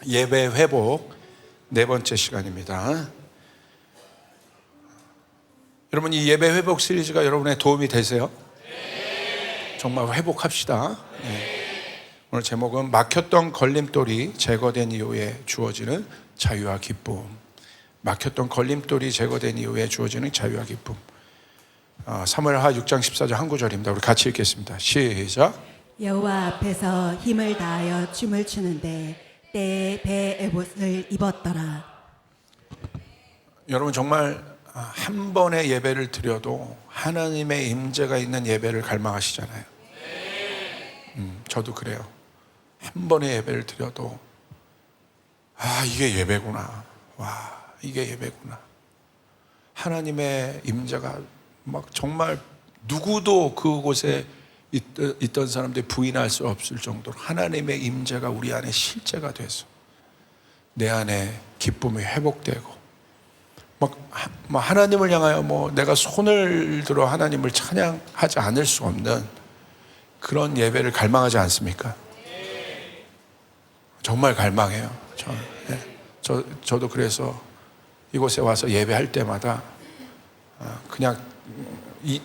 예배 회복 네 번째 시간입니다. 여러분, 이 예배 회복 시리즈가 여러분의 도움이 되세요? 정말 회복합시다. 오늘 제목은 막혔던 걸림돌이 제거된 이후에 주어지는 자유와 기쁨. 막혔던 걸림돌이 제거된 이후에 주어지는 자유와 기쁨. 사무엘하 6장 14절 한 구절입니다. 우리 같이 읽겠습니다. 시작. 여호와 앞에서 힘을 다하여 춤을 추는데 때에 배 에봇을 입었더라. 여러분, 정말 한 번의 예배를 드려도 하나님의 임재가 있는 예배를 갈망하시잖아요. 저도 그래요. 한 번의 예배를 드려도 이게 예배구나. 와, 이게 예배구나. 하나님의 임재가 막 정말 누구도 그곳에 있던 사람들이 부인할 수 없을 정도로 하나님의 임재가 우리 안에 실제가 돼서 내 안에 기쁨이 회복되고 막 하나님을 향하여 내가 손을 들어 하나님을 찬양하지 않을 수 없는 그런 예배를 갈망하지 않습니까? 정말 갈망해요. 저도 그래서 이곳에 와서 예배할 때마다 그냥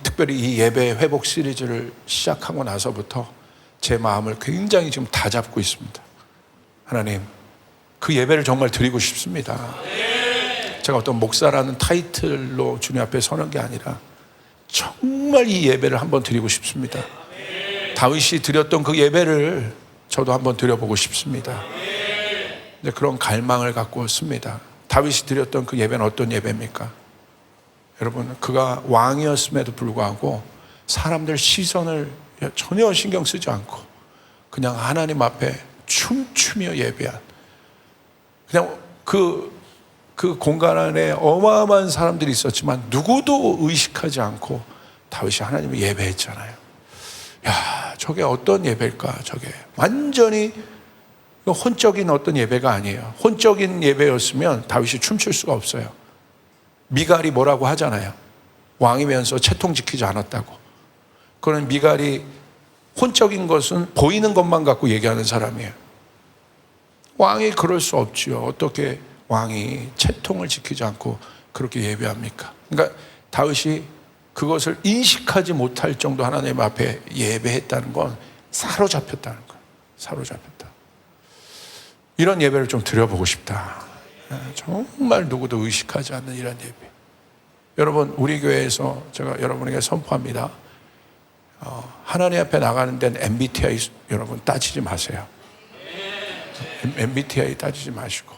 특별히 이 예배 회복 시리즈를 시작하고 나서부터 제 마음을 굉장히 지금 다 잡고 있습니다. 하나님, 그 예배를 정말 드리고 싶습니다. 제가 어떤 목사라는 타이틀로 주님 앞에 서는 게 아니라 정말 이 예배를 한번 드리고 싶습니다. 다윗이 드렸던 그 예배를 저도 한번 드려보고 싶습니다. 그런 갈망을 갖고 씁니다. 다윗이 드렸던 그 예배는 어떤 예배입니까? 여러분, 그가 왕이었음에도 불구하고 사람들 시선을 전혀 신경 쓰지 않고 그냥 하나님 앞에 춤추며 예배한, 그냥 그 공간 안에 어마어마한 사람들이 있었지만 누구도 의식하지 않고 다윗이 하나님을 예배했잖아요. 저게 어떤 예배일까? 저게 완전히 혼적인 어떤 예배가 아니에요. 혼적인 예배였으면 다윗이 춤출 수가 없어요. 미갈이 뭐라고 하잖아요. 왕이면서 채통 지키지 않았다고. 그런 미갈이 혼적인 것은 보이는 것만 갖고 얘기하는 사람이에요. 왕이 그럴 수 없지요. 어떻게 왕이 채통을 지키지 않고 그렇게 예배합니까? 그러니까 다윗이 그것을 인식하지 못할 정도 하나님 앞에 예배했다는 건 사로잡혔다는 거예요. 사로잡혔다. 이런 예배를 좀 드려보고 싶다. 정말 누구도 의식하지 않는 이런 예배. 여러분, 우리 교회에서 제가 여러분에게 선포합니다. 하나님 앞에 나가는 데는 MBTI 여러분 따지지 마세요. MBTI 따지지 마시고.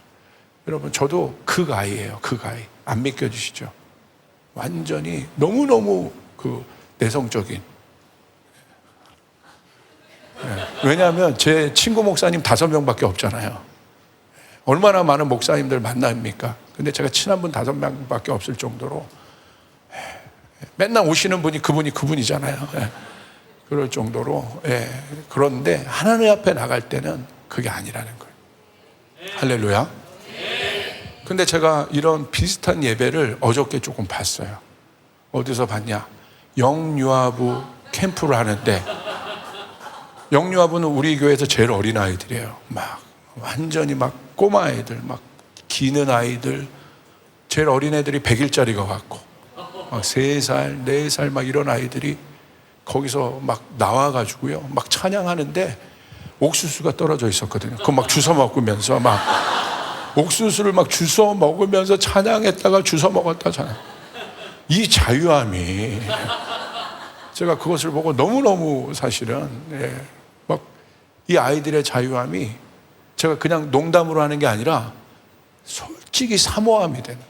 여러분, 저도 극아이예요. 극아이. 안 믿겨지시죠? 완전히 너무너무 내성적인. 왜냐하면 제 친구 목사님 5명밖에 없잖아요. 얼마나 많은 목사님들 만납니까? 근데 제가 친한 분 5명밖에 없을 정도로 맨날 오시는 분이 그분이잖아요. 그럴 정도로. 그런데 하나님 앞에 나갈 때는 그게 아니라는 거예요. 할렐루야. 근데 제가 이런 비슷한 예배를 어저께 조금 봤어요. 어디서 봤냐? 영유아부 캠프를 하는데, 영유아부는 우리 교회에서 제일 어린 아이들이에요. 완전히 꼬마 아이들, 기는 아이들, 제일 어린 애들이 100일짜리가 같고, 3살, 4살 이런 아이들이 거기서 나와가지고요. 찬양하는데 옥수수가 떨어져 있었거든요. 그거 주워 먹으면서 옥수수를 주워 먹으면서 찬양했다가 주워 먹었다 찬양. 이 자유함이 제가 그것을 보고 너무너무 사실은 이 아이들의 자유함이 제가 그냥 농담으로 하는 게 아니라 솔직히 사모함이 되는,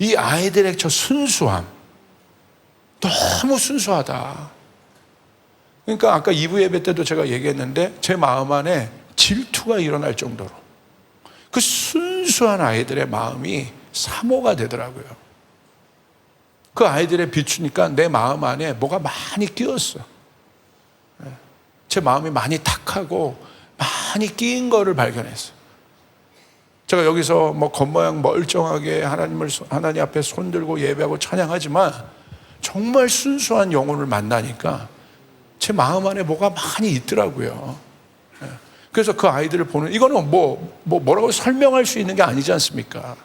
이 아이들의 저 순수함, 너무 순수하다. 그러니까 아까 2부 예배 때도 제가 얘기했는데 제 마음 안에 질투가 일어날 정도로 그 순수한 아이들의 마음이 사모가 되더라고요. 그 아이들의 비추니까 내 마음 안에 뭐가 많이 끼었어. 제 마음이 많이 탁하고 많이 끼인 거를 발견했어요. 제가 여기서 겉모양 멀쩡하게 하나님 앞에 손들고 예배하고 찬양하지만 정말 순수한 영혼을 만나니까 제 마음 안에 뭐가 많이 있더라고요. 그래서 그 아이들을 보는, 이거는 뭐라고 설명할 수 있는 게 아니지 않습니까?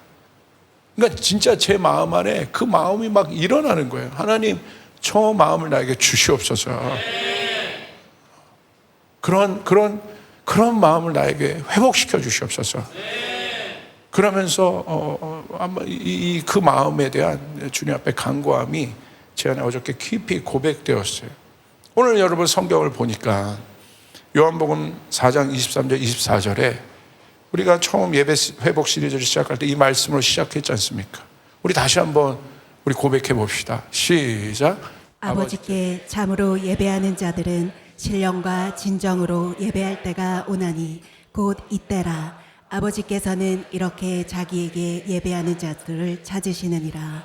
그러니까 진짜 제 마음 안에 그 마음이 막 일어나는 거예요. 하나님, 저 마음을 나에게 주시옵소서. 그런 마음을 나에게 회복시켜 주시옵소서. 그러면서 아마 그 마음에 대한 주님 앞에 간구함이 제 안에 어저께 깊이 고백되었어요. 오늘 여러분 성경을 보니까 요한복음 4장 23절 24절에 우리가 처음 예배 회복 시리즈를 시작할 때 이 말씀으로 시작했지 않습니까? 우리 다시 한번 우리 고백해 봅시다. 시작. 아버지께 참으로 예배하는 자들은 신령과 진정으로 예배할 때가 오나니 곧 이때라. 아버지께서는 이렇게 자기에게 예배하는 자들을 찾으시느니라.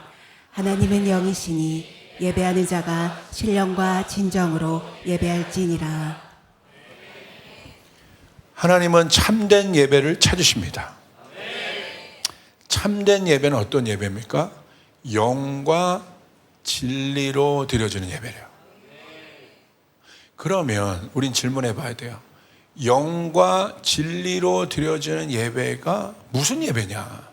하나님은 영이시니 예배하는 자가 신령과 진정으로 예배할지니라. 하나님은 참된 예배를 찾으십니다. 참된 예배는 어떤 예배입니까? 영과 진리로 드려지는 예배래요. 그러면 우린 질문해 봐야 돼요. 영과 진리로 드려지는 예배가 무슨 예배냐?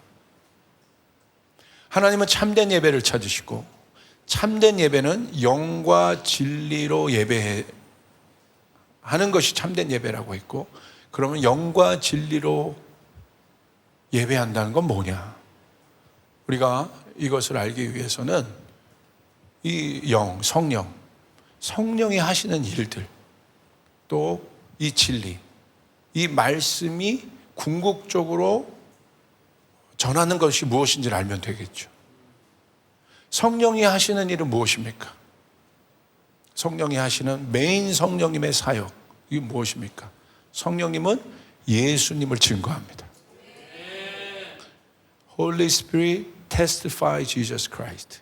하나님은 참된 예배를 찾으시고, 참된 예배는 영과 진리로 예배하는 것이 참된 예배라고 했고, 그러면 영과 진리로 예배한다는 건 뭐냐? 우리가 이것을 알기 위해서는 이 성령이 하시는 일들, 또 이 진리, 이 말씀이 궁극적으로 전하는 것이 무엇인지를 알면 되겠죠. 성령이 하시는 일은 무엇입니까? 성령이 하시는 메인 성령님의 사역, 이게 무엇입니까? 성령님은 예수님을 증거합니다. Holy Spirit testify Jesus Christ.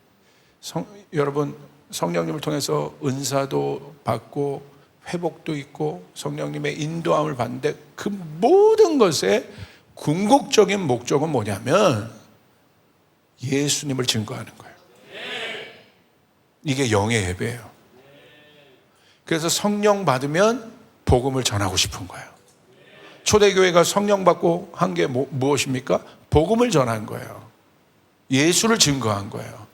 여러분, 성령님을 통해서 은사도 받고 회복도 있고 성령님의 인도함을 받는데 그 모든 것의 궁극적인 목적은 뭐냐면 예수님을 증거하는 거예요. 이게 영의 예배예요. 그래서 성령 받으면 복음을 전하고 싶은 거예요. 초대교회가 성령 받고 한 게 무엇입니까? 복음을 전한 거예요. 예수를 증거한 거예요.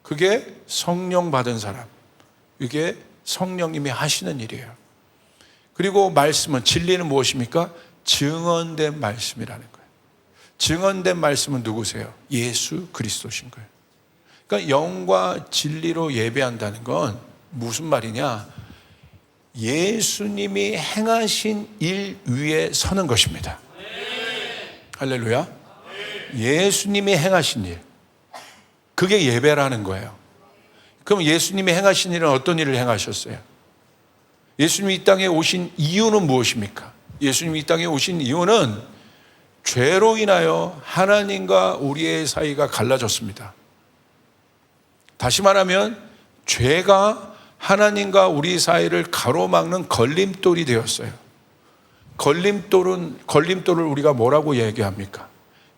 그게 성령 받은 사람, 이게 성령님이 하시는 일이에요. 그리고 말씀은, 진리는 무엇입니까? 증언된 말씀이라는 거예요. 증언된 말씀은 누구세요? 예수 그리스도신 거예요. 그러니까 영과 진리로 예배한다는 건 무슨 말이냐? 예수님이 행하신 일 위에 서는 것입니다. 할렐루야. 예수님이 행하신 일, 그게 예배라는 거예요. 그럼 예수님이 행하신 일은 어떤 일을 행하셨어요? 예수님이 이 땅에 오신 이유는 무엇입니까? 예수님이 이 땅에 오신 이유는 죄로 인하여 하나님과 우리의 사이가 갈라졌습니다. 다시 말하면 죄가 하나님과 우리 사이를 가로막는 걸림돌이 되었어요. 걸림돌을 우리가 뭐라고 얘기합니까?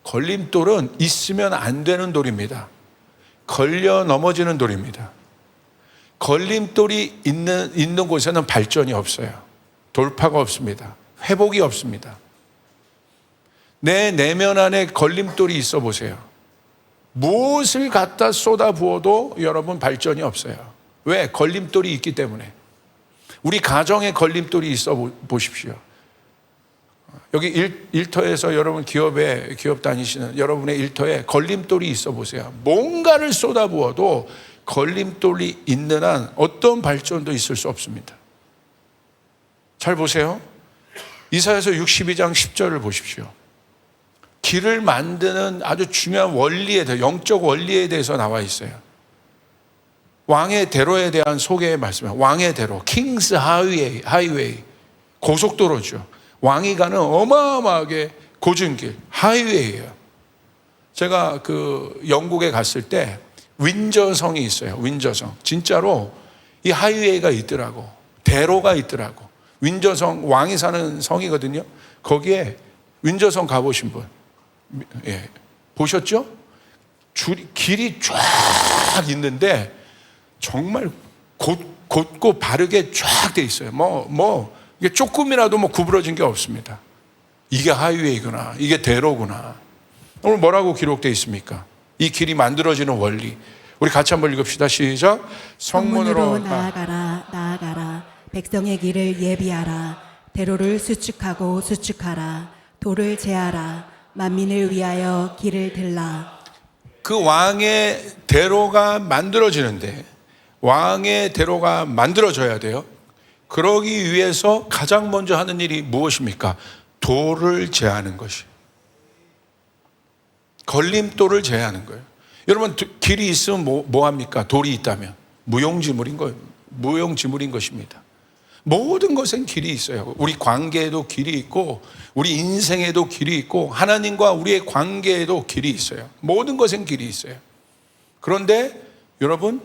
걸림돌은 있으면 안 되는 돌입니다. 걸려 넘어지는 돌입니다. 걸림돌이 있는 곳에는 발전이 없어요. 돌파가 없습니다. 회복이 없습니다. 내 내면 안에 걸림돌이 있어 보세요. 무엇을 갖다 쏟아 부어도 여러분 발전이 없어요. 왜? 걸림돌이 있기 때문에. 우리 가정에 걸림돌이 있어 보십시오. 여기 일터에서 여러분 기업 다니시는 여러분의 일터에 걸림돌이 있어 보세요. 뭔가를 쏟아 부어도 걸림돌이 있는 한 어떤 발전도 있을 수 없습니다. 잘 보세요. 이사야서 62장 10절을 보십시오. 길을 만드는 아주 중요한 원리에 대해, 영적 원리에 대해서 나와 있어요. 왕의 대로에 대한 소개의 말씀이에요. 왕의 대로, 킹스 하이웨이, 고속도로죠. 왕이 가는 어마어마하게 고준길, 하이웨이예요. 제가 그 영국에 갔을 때 윈저성이 있어요. 윈저성. 진짜로 이 하이웨이가 있더라고. 대로가 있더라고. 윈저성, 왕이 사는 성이거든요. 거기에 윈저성 가보신 분, 예, 보셨죠? 길이 쫙 있는데 정말 곧고 바르게 쫙 돼 있어요. 이게 조금이라도 뭐 구부러진 게 없습니다. 이게 하이웨이구나, 이게 대로구나. 오늘 뭐라고 기록되어 있습니까? 이 길이 만들어지는 원리. 우리 같이 한번 읽읍시다. 시작. 성문으로 나아가라, 나아가라. 백성의 길을 예비하라. 대로를 수축하고 수축하라. 돌을 제하라. 만민을 위하여 길을 들라. 그 왕의 대로가 만들어지는데, 왕의 대로가 만들어져야 돼요. 그러기 위해서 가장 먼저 하는 일이 무엇입니까? 돌을 제하는 것이. 걸림돌을 제하는 거예요. 여러분, 길이 있으면 뭐 합니까? 돌이 있다면 무용지물인 거예요. 무용지물인 것입니다. 모든 것엔 길이 있어요. 우리 관계에도 길이 있고, 우리 인생에도 길이 있고, 하나님과 우리의 관계에도 길이 있어요. 모든 것엔 길이 있어요. 그런데 여러분,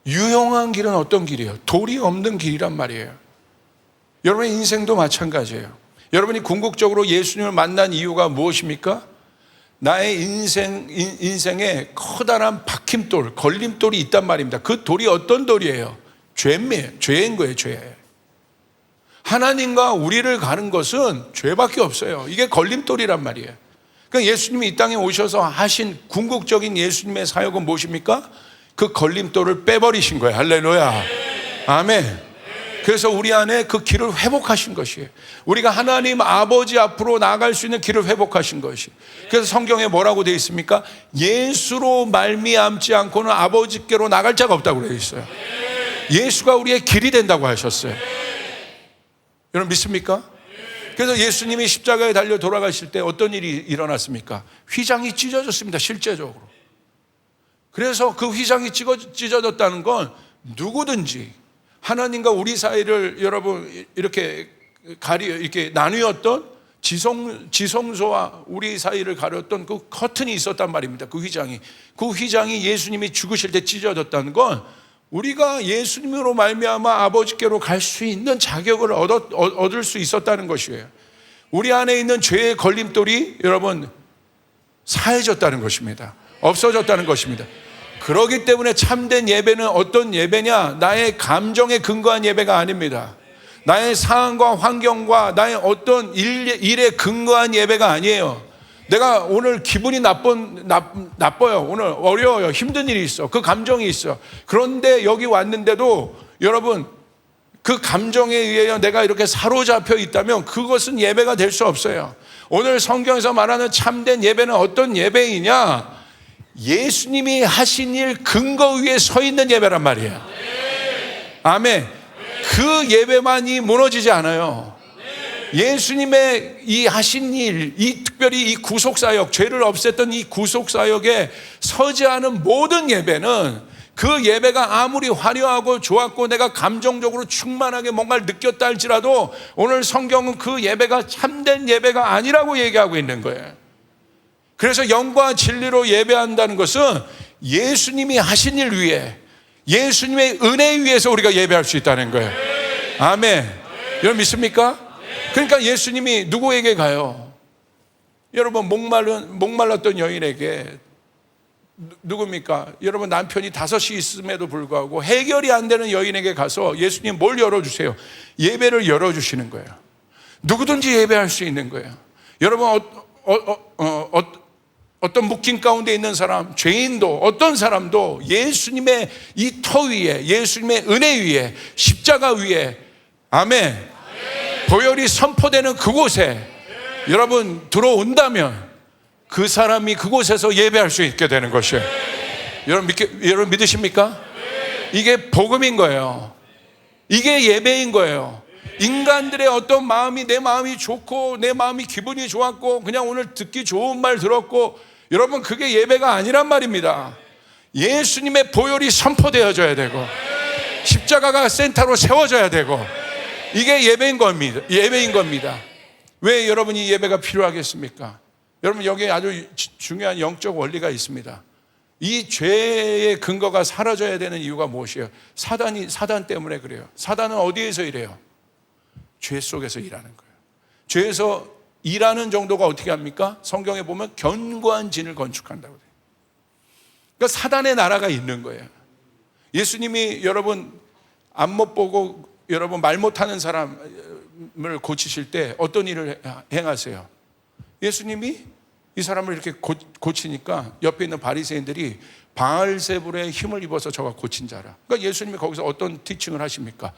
유용한 길은 어떤 길이에요? 돌이 없는 길이란 말이에요. 여러분의 인생도 마찬가지예요. 여러분이 궁극적으로 예수님을 만난 이유가 무엇입니까? 나의 인생에 커다란 박힘돌, 걸림돌이 있단 말입니다. 그 돌이 어떤 돌이에요? 죄인 거예요, 죄. 하나님과 우리를 가는 것은 죄밖에 없어요. 이게 걸림돌이란 말이에요. 그러니까 예수님이 이 땅에 오셔서 하신 궁극적인 예수님의 사역은 무엇입니까? 그 걸림돌을 빼버리신 거예요. 할렐루야. 아멘. 그래서 우리 안에 그 길을 회복하신 것이에요. 우리가 하나님 아버지 앞으로 나아갈 수 있는 길을 회복하신 것이. 그래서 성경에 뭐라고 되어 있습니까? 예수로 말미암지 않고는 아버지께로 나갈 자가 없다고 되어 있어요. 예수가 우리의 길이 된다고 하셨어요. 여러분 믿습니까? 그래서 예수님이 십자가에 달려 돌아가실 때 어떤 일이 일어났습니까? 휘장이 찢어졌습니다. 실제적으로. 그래서 그 휘장이 찢어졌다는 건 누구든지 하나님과 우리 사이를 여러분 이렇게 나누었던 지성소와 우리 사이를 가렸던 그 커튼이 있었단 말입니다. 그 휘장이 예수님이 죽으실 때 찢어졌다는 건 우리가 예수님으로 말미암아 아버지께로 갈 수 있는 자격을 얻을 수 있었다는 것이에요. 우리 안에 있는 죄의 걸림돌이 여러분 사해졌다는 것입니다. 없어졌다는 것입니다. 그렇기 때문에 참된 예배는 어떤 예배냐? 나의 감정에 근거한 예배가 아닙니다. 나의 상황과 환경과 나의 어떤 일에 근거한 예배가 아니에요. 내가 오늘 기분이 나빠요. 오늘 어려워요. 힘든 일이 있어. 그 감정이 있어. 그런데 여기 왔는데도 여러분 그 감정에 의해 내가 이렇게 사로잡혀 있다면 그것은 예배가 될 수 없어요. 오늘 성경에서 말하는 참된 예배는 어떤 예배이냐? 예수님이 하신 일 근거 위에 서 있는 예배란 말이에요. 아멘. 그 예배만이 무너지지 않아요. 예수님의 이 하신 일, 이 특별히 이 구속사역, 죄를 없앴던 이 구속사역에 서지 않은 모든 예배는 그 예배가 아무리 화려하고 좋았고 내가 감정적으로 충만하게 뭔가를 느꼈다 할지라도 오늘 성경은 그 예배가 참된 예배가 아니라고 얘기하고 있는 거예요. 그래서 영과 진리로 예배한다는 것은 예수님이 하신 일 위에 예수님의 은혜 위에서 우리가 예배할 수 있다는 거예요. 아멘. 여러분 믿습니까? 그러니까 예수님이 누구에게 가요? 여러분 목말랐던 여인에게 누굽니까? 여러분 남편이 5이 있음에도 불구하고 해결이 안 되는 여인에게 가서 예수님 뭘 열어주세요? 예배를 열어주시는 거예요. 누구든지 예배할 수 있는 거예요. 여러분 어떤 묶임 가운데 있는 사람, 죄인도 어떤 사람도 예수님의 이 터 위에 예수님의 은혜 위에 십자가 위에 아멘 보혈이 선포되는 그곳에 여러분 들어온다면 그 사람이 그곳에서 예배할 수 있게 되는 것이에요. 여러분 믿으십니까? 이게 복음인 거예요. 이게 예배인 거예요. 인간들의 어떤 마음이 내 마음이 좋고 내 마음이 기분이 좋았고 그냥 오늘 듣기 좋은 말 들었고 여러분 그게 예배가 아니란 말입니다. 예수님의 보혈이 선포되어져야 되고 십자가가 센터로 세워져야 되고 이게 예배인 겁니다. 왜 여러분이 예배가 필요하겠습니까? 여러분 여기에 아주 중요한 영적 원리가 있습니다. 이 죄의 근거가 사라져야 되는 이유가 무엇이에요? 사단 때문에 그래요. 사단은 어디에서 일해요? 죄 속에서 일하는 거예요. 죄에서 일하는 정도가 어떻게 합니까? 성경에 보면 견고한 진을 건축한다고 돼요. 그러니까 사단의 나라가 있는 거예요. 예수님이 여러분 앞못 보고 여러분 말 못하는 사람을 고치실 때 어떤 일을 행하세요? 예수님이 이 사람을 이렇게 고치니까 옆에 있는 바리새인들이 바알세불의 힘을 입어서 저가 고친 자라. 그러니까 예수님이 거기서 어떤 티칭을 하십니까?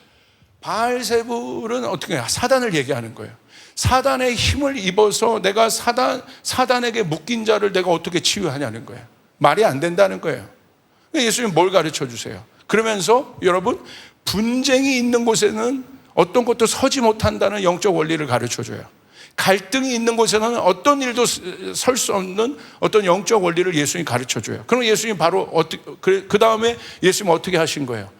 바알세불은 어떻게 해요? 사단을 얘기하는 거예요. 사단의 힘을 입어서 내가 사단에게 묶인 자를 내가 어떻게 치유하냐는 거예요. 말이 안 된다는 거예요. 예수님 뭘 가르쳐 주세요? 그러면서 여러분, 분쟁이 있는 곳에는 어떤 것도 서지 못한다는 영적 원리를 가르쳐 줘요. 갈등이 있는 곳에는 어떤 일도 설 수 없는 어떤 영적 원리를 예수님이 가르쳐 줘요. 그럼 예수님 바로 그 다음에 예수님 어떻게 하신 거예요?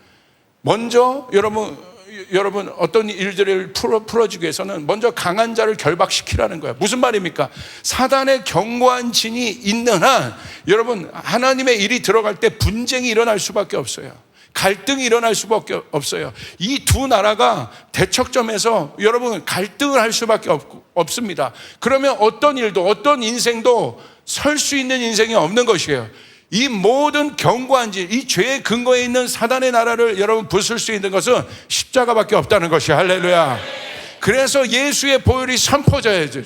먼저 여러분 어떤 일들을 풀어주기 위해서는 먼저 강한 자를 결박시키라는 거예요. 무슨 말입니까? 사단의 견고한 진이 있는 한 여러분 하나님의 일이 들어갈 때 분쟁이 일어날 수밖에 없어요. 갈등이 일어날 수밖에 없어요. 이 두 나라가 대척점에서 여러분 갈등을 할 수밖에 없습니다. 그러면 어떤 일도 어떤 인생도 설 수 있는 인생이 없는 것이에요. 이 모든 견고한 질, 이 죄의 근거에 있는 사단의 나라를 여러분 부술 수 있는 것은 십자가밖에 없다는 것이 할렐루야. 그래서 예수의 보혈이 선포져야죠.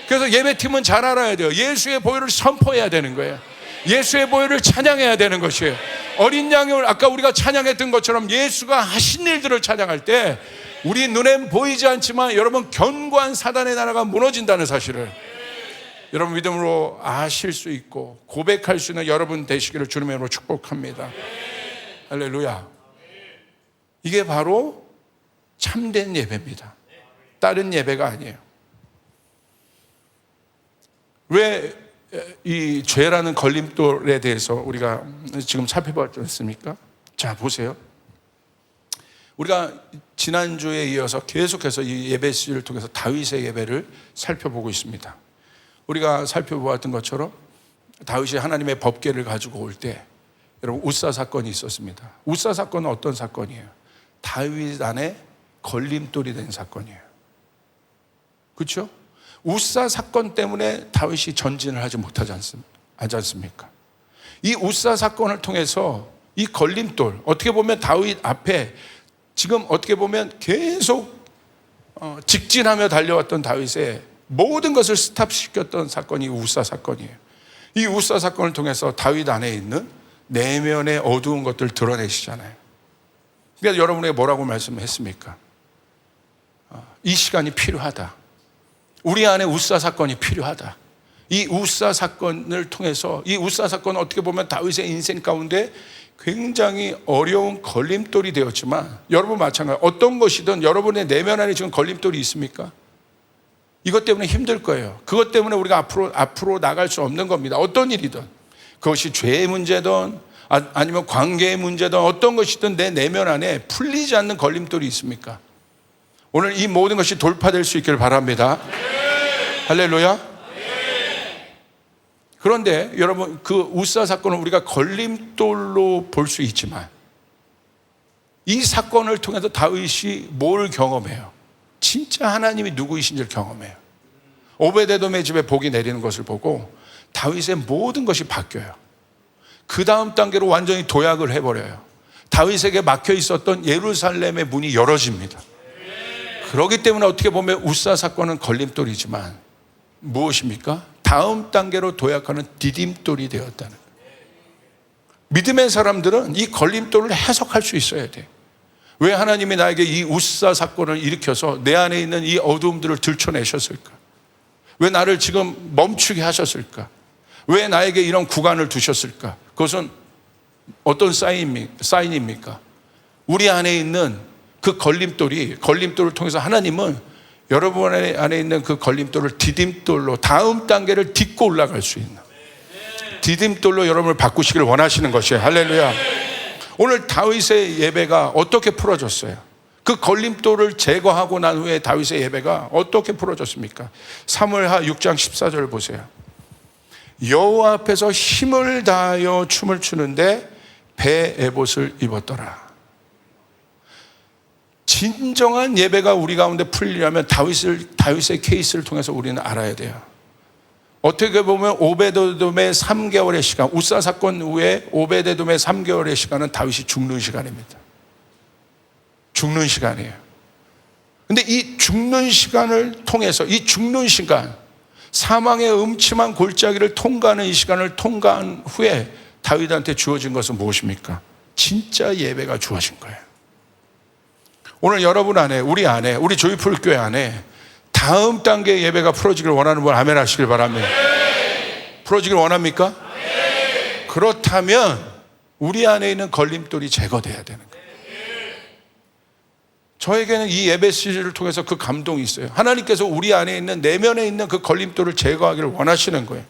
그래서 예배팀은 잘 알아야 돼요. 예수의 보혈을 선포해야 되는 거예요. 예수의 보혈을 찬양해야 되는 것이에요. 어린 양을 아까 우리가 찬양했던 것처럼 예수가 하신 일들을 찬양할 때 우리 눈엔 보이지 않지만 여러분 견고한 사단의 나라가 무너진다는 사실을 여러분 믿음으로 아실 수 있고 고백할 수 있는 여러분 되시기를 주님의 이름으로 축복합니다. 할렐루야. 이게 바로 참된 예배입니다. 다른 예배가 아니에요. 왜 이 죄라는 걸림돌에 대해서 우리가 지금 살펴봤지 않습니까? 자, 보세요. 우리가 지난주에 이어서 계속해서 이 예배 시리즈를 통해서 다윗의 예배를 살펴보고 있습니다. 우리가 살펴보았던 것처럼 다윗이 하나님의 법궤를 가지고 올 때 여러분 우사 사건이 있었습니다. 우사 사건은 어떤 사건이에요? 다윗 안에 걸림돌이 된 사건이에요. 그렇죠? 우사 사건 때문에 다윗이 전진을 하지 못하지 않습니까? 이 우사 사건을 통해서 이 걸림돌, 어떻게 보면 다윗 앞에 지금 어떻게 보면 계속 직진하며 달려왔던 다윗의 모든 것을 스탑시켰던 사건이 우사 사건이에요. 이 우사 사건을 통해서 다윗 안에 있는 내면의 어두운 것들을 드러내시잖아요. 그러니까 여러분에게 뭐라고 말씀했습니까? 이 시간이 필요하다. 우리 안에 우사 사건이 필요하다. 이 우사 사건을 통해서 이 우사 사건은 어떻게 보면 다윗의 인생 가운데 굉장히 어려운 걸림돌이 되었지만 여러분 마찬가지 어떤 것이든 여러분의 내면 안에 지금 걸림돌이 있습니까? 이것 때문에 힘들 거예요. 그것 때문에 우리가 앞으로 나갈 수 없는 겁니다. 어떤 일이든 그것이 죄의 문제든 아니면 관계의 문제든 어떤 것이든 내 내면 안에 풀리지 않는 걸림돌이 있습니까? 오늘 이 모든 것이 돌파될 수 있기를 바랍니다. 할렐루야. 그런데 여러분 그 우사 사건을 우리가 걸림돌로 볼 수 있지만 이 사건을 통해서 다윗이 뭘 경험해요? 진짜 하나님이 누구이신지를 경험해요. 오베데돔의 집에 복이 내리는 것을 보고 다윗의 모든 것이 바뀌어요. 그 다음 단계로 완전히 도약을 해버려요. 다윗에게 막혀 있었던 예루살렘의 문이 열어집니다. 그렇기 때문에 어떻게 보면 우사 사건은 걸림돌이지만 무엇입니까? 다음 단계로 도약하는 디딤돌이 되었다는 거예요. 믿음의 사람들은 이 걸림돌을 해석할 수 있어야 돼. 왜 하나님이 나에게 이 우사 사건을 일으켜서 내 안에 있는 이 어두움들을 들춰내셨을까? 왜 나를 지금 멈추게 하셨을까? 왜 나에게 이런 구간을 두셨을까? 그것은 어떤 사인입니까? 우리 안에 있는 그 걸림돌을 통해서 하나님은 여러분 안에 있는 그 걸림돌을 디딤돌로 다음 단계를 딛고 올라갈 수 있는 디딤돌로 여러분을 바꾸시기를 원하시는 것이에요. 할렐루야. 오늘 다윗의 예배가 어떻게 풀어졌어요? 그 걸림돌을 제거하고 난 후에 다윗의 예배가 어떻게 풀어졌습니까? 사무엘하 6장 14절 보세요. 여호와 앞에서 힘을 다하여 춤을 추는데 배 에봇을 입었더라. 진정한 예배가 우리 가운데 풀리려면 다윗의 케이스를 통해서 우리는 알아야 돼요. 어떻게 보면 오베데돔의 3개월의 시간, 우사 사건 후에 오베데돔의 3개월의 시간은 다윗이 죽는 시간입니다. 죽는 시간이에요. 근데 이 죽는 시간을 통해서, 이 죽는 시간, 사망의 음침한 골짜기를 통과하는 이 시간을 통과한 후에 다윗한테 주어진 것은 무엇입니까? 진짜 예배가 주어진 거예요. 오늘 여러분 안에, 우리 조이풀 교회 안에 다음 단계의 예배가 풀어지길 원하는 분 아멘 하시길 바랍니다. 풀어지길 원합니까? 그렇다면 우리 안에 있는 걸림돌이 제거돼야 되는 거예요. 저에게는 이 예배 시리즈를 통해서 그 감동이 있어요. 하나님께서 우리 안에 있는, 내면에 있는 그 걸림돌을 제거하기를 원하시는 거예요.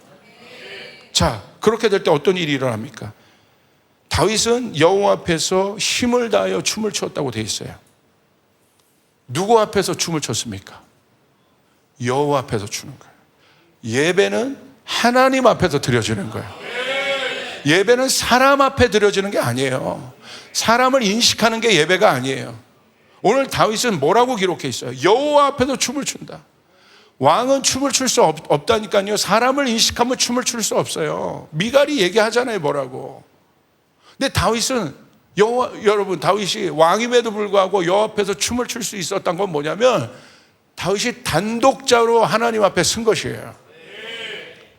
자, 그렇게 될 때 어떤 일이 일어납니까? 다윗은 여호와 앞에서 힘을 다하여 춤을 추었다고 되어 있어요. 누구 앞에서 춤을 췄습니까? 여호와 앞에서 추는 거예요. 예배는 하나님 앞에서 드려지는 거예요. 예배는 사람 앞에 드려지는 게 아니에요. 사람을 인식하는 게 예배가 아니에요. 오늘 다윗은 뭐라고 기록해 있어요? 여호와 앞에서 춤을 춘다. 왕은 춤을 출 수 없다니까요. 사람을 인식하면 춤을 출 수 없어요. 미갈이 얘기하잖아요, 뭐라고. 근데 다윗은 여러분, 다윗이 왕임에도 불구하고 여호와 앞에서 춤을 출 수 있었던 건 뭐냐면 다윗이 단독자로 하나님 앞에 선 것이에요.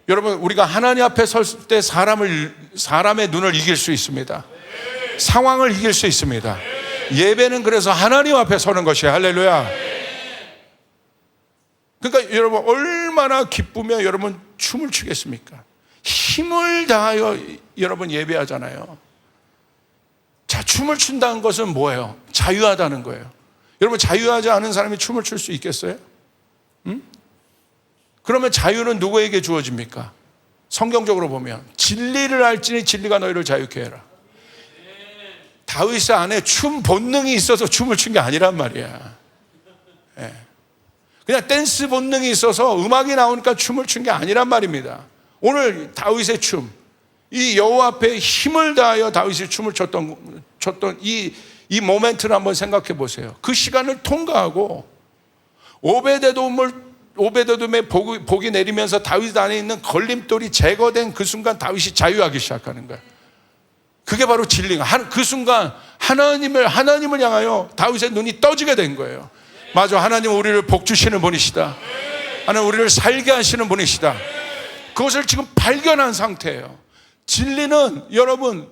여러분, 우리가 하나님 앞에 설 때 사람의 눈을 이길 수 있습니다. 상황을 이길 수 있습니다. 예배는 그래서 하나님 앞에 서는 것이에요. 할렐루야. 그러니까 여러분, 얼마나 기쁘면 여러분 춤을 추겠습니까? 힘을 다하여 여러분 예배하잖아요. 자, 춤을 춘다는 것은 뭐예요? 자유하다는 거예요. 여러분, 자유하지 않은 사람이 춤을 출 수 있겠어요? 그러면 자유는 누구에게 주어집니까? 성경적으로 보면 진리를 알지니 진리가 너희를 자유케 해라. 다윗 안에 춤 본능이 있어서 춤을 춘 게 아니란 말이야. 그냥 댄스 본능이 있어서 음악이 나오니까 춤을 춘 게 아니란 말입니다. 오늘 다윗의 춤, 이 여호와 앞에 힘을 다하여 다윗이 춤을 췄던 이 모멘트를 한번 생각해 보세요. 그 시간을 통과하고 오베데돔의 복이 내리면서 다윗 안에 있는 걸림돌이 제거된 그 순간 다윗이 자유하기 시작하는 거예요. 그게 바로 진리가. 그 순간 하나님을 향하여 다윗의 눈이 떠지게 된 거예요. 맞아, 하나님 우리를 복 주시는 분이시다. 하나님 우리를 살게 하시는 분이시다. 그것을 지금 발견한 상태예요. 진리는 여러분,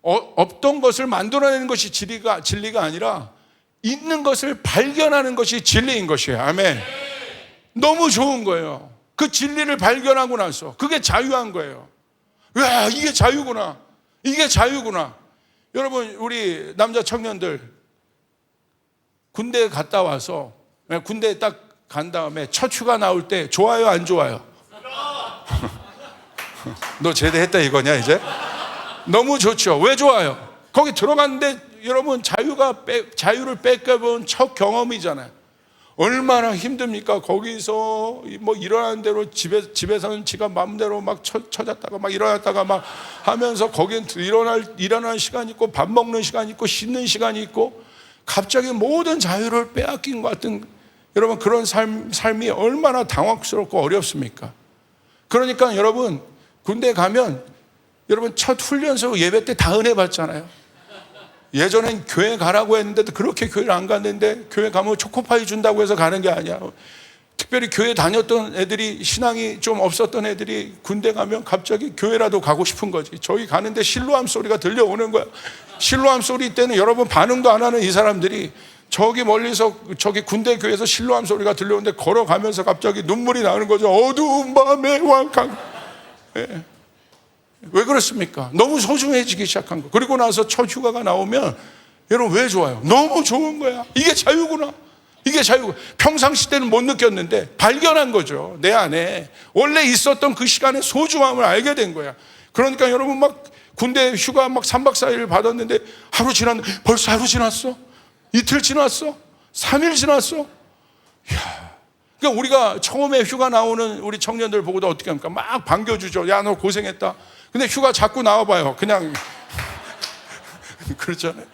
없던 것을 만들어내는 것이 진리가 아니라 있는 것을 발견하는 것이 진리인 것이에요. 아멘. 너무 좋은 거예요. 그 진리를 발견하고 나서 그게 자유한 거예요. 와, 이게 자유구나. 이게 자유구나. 여러분, 우리 남자 청년들 군대에 갔다 와서, 군대에 딱 간 다음에 첫 휴가 나올 때 좋아요, 안 좋아요? 너 제대했다 이거냐 이제? 너무 좋죠. 왜 좋아요? 거기 들어갔는데 여러분, 자유를 뺏겨본 첫 경험이잖아요. 얼마나 힘듭니까? 거기서 뭐 일어나는 대로 집에서는 지가 마음대로 막 쳐잤다가 막 일어났다가 막 하면서 거긴 일어날 시간이 있고 밥 먹는 시간이 있고 씻는 시간이 있고 갑자기 모든 자유를 빼앗긴 것 같은 여러분, 그런 삶이 얼마나 당황스럽고 어렵습니까? 그러니까 여러분, 군대 가면 여러분 첫 훈련소 예배 때 다 은혜 받잖아요. 예전엔 교회 가라고 했는데도 그렇게 교회를 안 갔는데 교회 가면 초코파이 준다고 해서 가는 게 아니야. 특별히 교회 다녔던 애들이, 신앙이 좀 없었던 애들이 군대 가면 갑자기 교회라도 가고 싶은 거지. 저희 가는데 실로암 소리가 들려오는 거야. 실로암 소리 때는 여러분 반응도 안 하는 이 사람들이 저기 멀리서 저기 군대 교회에서 실로암 소리가 들려오는데 걸어가면서 갑자기 눈물이 나는 거죠. 어두운 밤에 왕강. 왜 그렇습니까? 너무 소중해지기 시작한 거. 그리고 나서 첫 휴가가 나오면 여러분 왜 좋아요? 너무 좋은 거야. 이게 자유구나. 이게 자유구나. 평상시 때는 못 느꼈는데 발견한 거죠. 내 안에 원래 있었던 그 시간의 소중함을 알게 된 거야. 그러니까 여러분, 막 군대 휴가 막 3박 4일 받았는데 벌써 하루 지났어? 이틀 지났어? 3일 지났어? 이야. 그러니까 우리가 처음에 휴가 나오는 우리 청년들 보고도 어떻게 합니까? 막 반겨주죠. 야, 너 고생했다. 근데 휴가 자꾸 나와봐요. 그냥 그렇잖아요.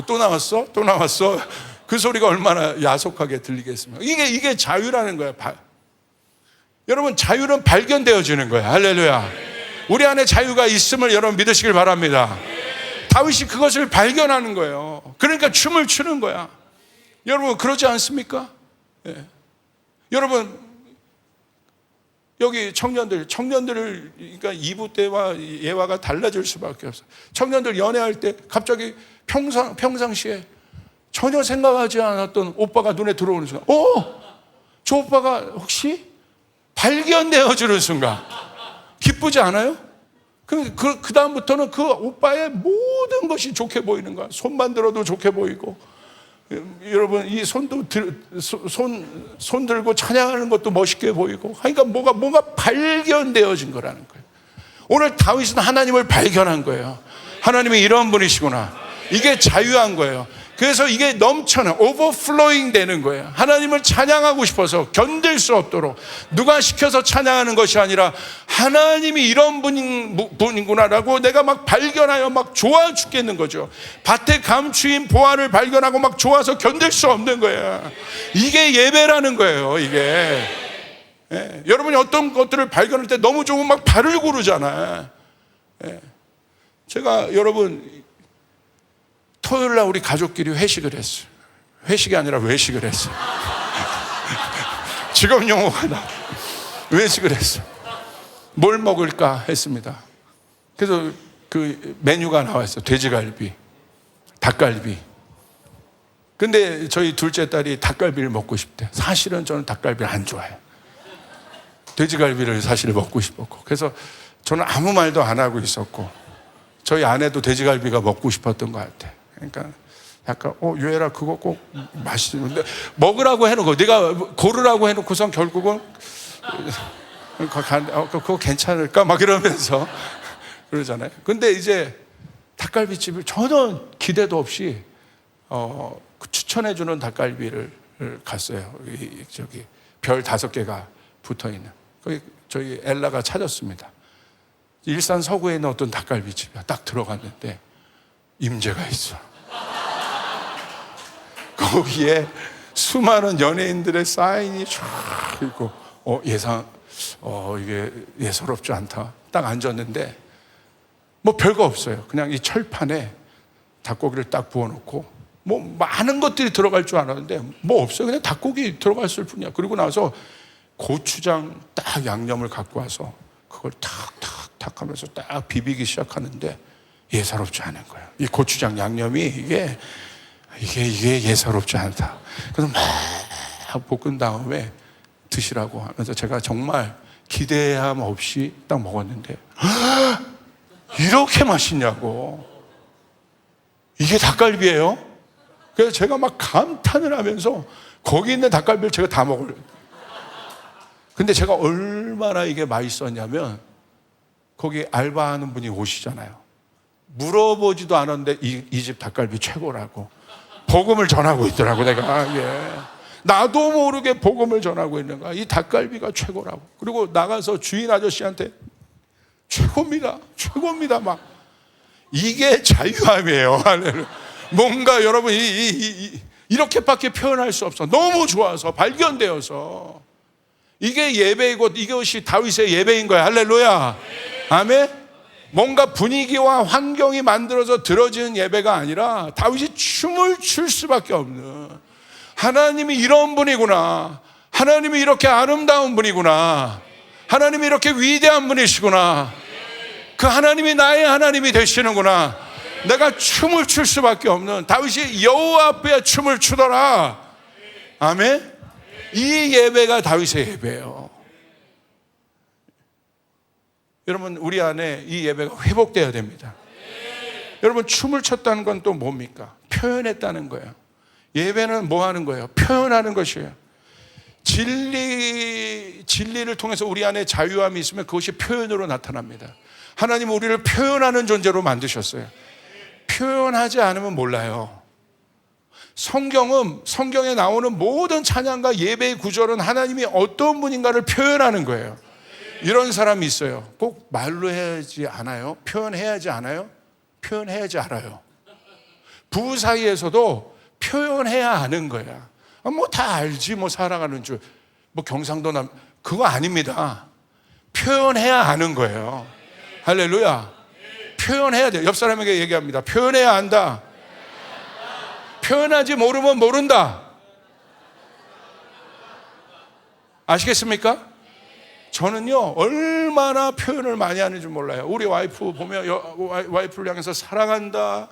또 나왔어? 또 나왔어? 그 소리가 얼마나 야속하게 들리겠습니까? 이게 자유라는 거예요. 여러분, 자유는 발견되어지는 거예요. 할렐루야. 우리 안에 자유가 있음을 여러분 믿으시길 바랍니다. 다윗이 그것을 발견하는 거예요. 그러니까 춤을 추는 거야. 여러분 그러지 않습니까? 예. 여러분 여기 청년들을 그러니까 이부 때와 예화가 달라질 수밖에 없어요. 청년들 연애할 때 갑자기 평상시에 전혀 생각하지 않았던 오빠가 눈에 들어오는 순간, 저 오빠가 혹시 발견되어지는 순간 기쁘지 않아요? 그 다음부터는 그 오빠의 모든 것이 좋게 보이는 거야. 손만 들어도 좋게 보이고, 여러분 이 손도 손 들고 찬양하는 것도 멋있게 보이고, 그러니까 뭔가 발견되어진 거라는 거예요. 오늘 다윗은 하나님을 발견한 거예요. 하나님이 이런 분이시구나. 이게 자유한 거예요. 그래서 이게 넘쳐나 오버플로잉 되는 거예요. 하나님을 찬양하고 싶어서 견딜 수 없도록, 누가 시켜서 찬양하는 것이 아니라 하나님이 이런 분이구나라고 내가 막 발견하여 막 좋아 죽겠는 거죠. 밭에 감추인 보화를 발견하고 막 좋아서 견딜 수 없는 거예요. 이게 예배라는 거예요. 이게 여러분이 어떤 것들을 발견할 때 너무 좋으면 막 발을 구르잖아요. 제가 여러분 토요일 날 우리 가족끼리 회식을 했어요. 회식이 아니라 외식을 했어요. 직업 용어가 나. 외식을 했어요. 뭘 먹을까 했습니다. 그래서 그 메뉴가 나왔어요. 돼지갈비, 닭갈비. 근데 저희 둘째 딸이 닭갈비를 먹고 싶대. 사실은 저는 닭갈비를 안 좋아해요. 돼지갈비를 사실 먹고 싶었고, 그래서 저는 아무 말도 안 하고 있었고, 저희 아내도 돼지갈비가 먹고 싶었던 것 같아요. 그러니까 약간 유혜라 그거 꼭 맛있는데 먹으라고 해놓고, 네가 고르라고 해놓고선 결국은 그거 괜찮을까 막 이러면서 그러잖아요. 근데 이제 닭갈비집을 전혀 기대도 없이 추천해주는 닭갈비를 갔어요. 저기 별 5개가 붙어있는. 거기 저희 엘라가 찾았습니다. 일산 서구에 있는 어떤 닭갈비집이야. 딱 들어갔는데 임재가 있어. 거기에 수많은 연예인들의 사인이 쫙 있고, 이게 예사롭지 않다. 딱 앉았는데 뭐 별거 없어요. 그냥 이 철판에 닭고기를 딱 부어놓고, 뭐 많은 것들이 들어갈 줄 알았는데 뭐 없어요. 그냥 닭고기 들어갔을 뿐이야. 그리고 나서 고추장 딱 양념을 갖고 와서 그걸 탁탁탁 하면서 딱 비비기 시작하는데 예사롭지 않은 거예요. 이 고추장 양념이 이게 예사롭지 않다. 그래서 막 볶은 다음에 드시라고 하면서 제가 정말 기대함 없이 딱 먹었는데, 이렇게 맛있냐고. 이게 닭갈비예요? 그래서 제가 막 감탄을 하면서 거기 있는 닭갈비를 제가 다 먹으려고. 근데 제가 얼마나 이게 맛있었냐면, 거기 알바하는 분이 오시잖아요. 물어보지도 않았는데 이 집 닭갈비 최고라고 복음을 전하고 있더라고. 내가 나도 모르게 복음을 전하고 있는 거야. 이 닭갈비가 최고라고. 그리고 나가서 주인 아저씨한테 최고입니다 막. 이게 자유함이에요. 뭔가 여러분 이렇게밖에 표현할 수 없어. 너무 좋아서, 발견되어서. 이게 예배이고 이것이 다윗의 예배인 거야. 할렐루야. 아멘. 뭔가 분위기와 환경이 만들어서 들어지는 예배가 아니라 다윗이 춤을 출 수밖에 없는, 하나님이 이런 분이구나, 하나님이 이렇게 아름다운 분이구나, 하나님이 이렇게 위대한 분이시구나, 그 하나님이 나의 하나님이 되시는구나, 내가 춤을 출 수밖에 없는, 다윗이 여호와 앞에 춤을 추더라. 아멘. 이 예배가 다윗의 예배예요. 여러분 우리 안에 이 예배가 회복되어야 됩니다. 여러분 춤을 췄다는 건 또 뭡니까? 표현했다는 거예요. 예배는 뭐 하는 거예요? 표현하는 것이에요. 진리를 통해서 우리 안에 자유함이 있으면 그것이 표현으로 나타납니다. 하나님은 우리를 표현하는 존재로 만드셨어요. 표현하지 않으면 몰라요. 성경에 나오는 모든 찬양과 예배의 구절은 하나님이 어떤 분인가를 표현하는 거예요. 이런 사람이 있어요. 꼭 말로 해야지 않아요? 표현해야지 않아요? 표현해야지 알아요. 부부 사이에서도 표현해야 아는 거야. 뭐 다 알지, 뭐 살아가는 줄, 뭐 경상도 그거 아닙니다. 표현해야 아는 거예요. 할렐루야. 표현해야 돼요. 옆 사람에게 얘기합니다. 표현해야 한다. 표현하지 모르면 모른다. 아시겠습니까? 저는요, 얼마나 표현을 많이 하는지 몰라요. 우리 와이프 보면 와이프를 향해서 사랑한다,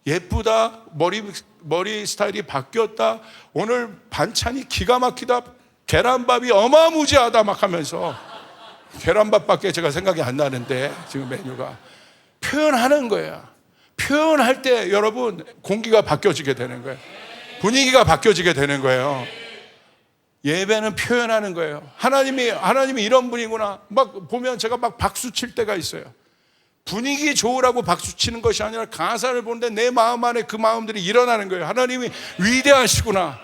예쁘다, 머리 스타일이 바뀌었다, 오늘 반찬이 기가 막히다, 계란밥이 어마무지하다 막 하면서, 계란밥밖에 제가 생각이 안 나는데 지금 메뉴가. 표현하는 거예요. 표현할 때 여러분 공기가 바뀌어지게 되는 거예요. 분위기가 바뀌어지게 되는 거예요. 예배는 표현하는 거예요. 하나님이 이런 분이구나. 막 보면 제가 막 박수 칠 때가 있어요. 분위기 좋으라고 박수 치는 것이 아니라 가사를 보는데 내 마음 안에 그 마음들이 일어나는 거예요. 하나님이 위대하시구나.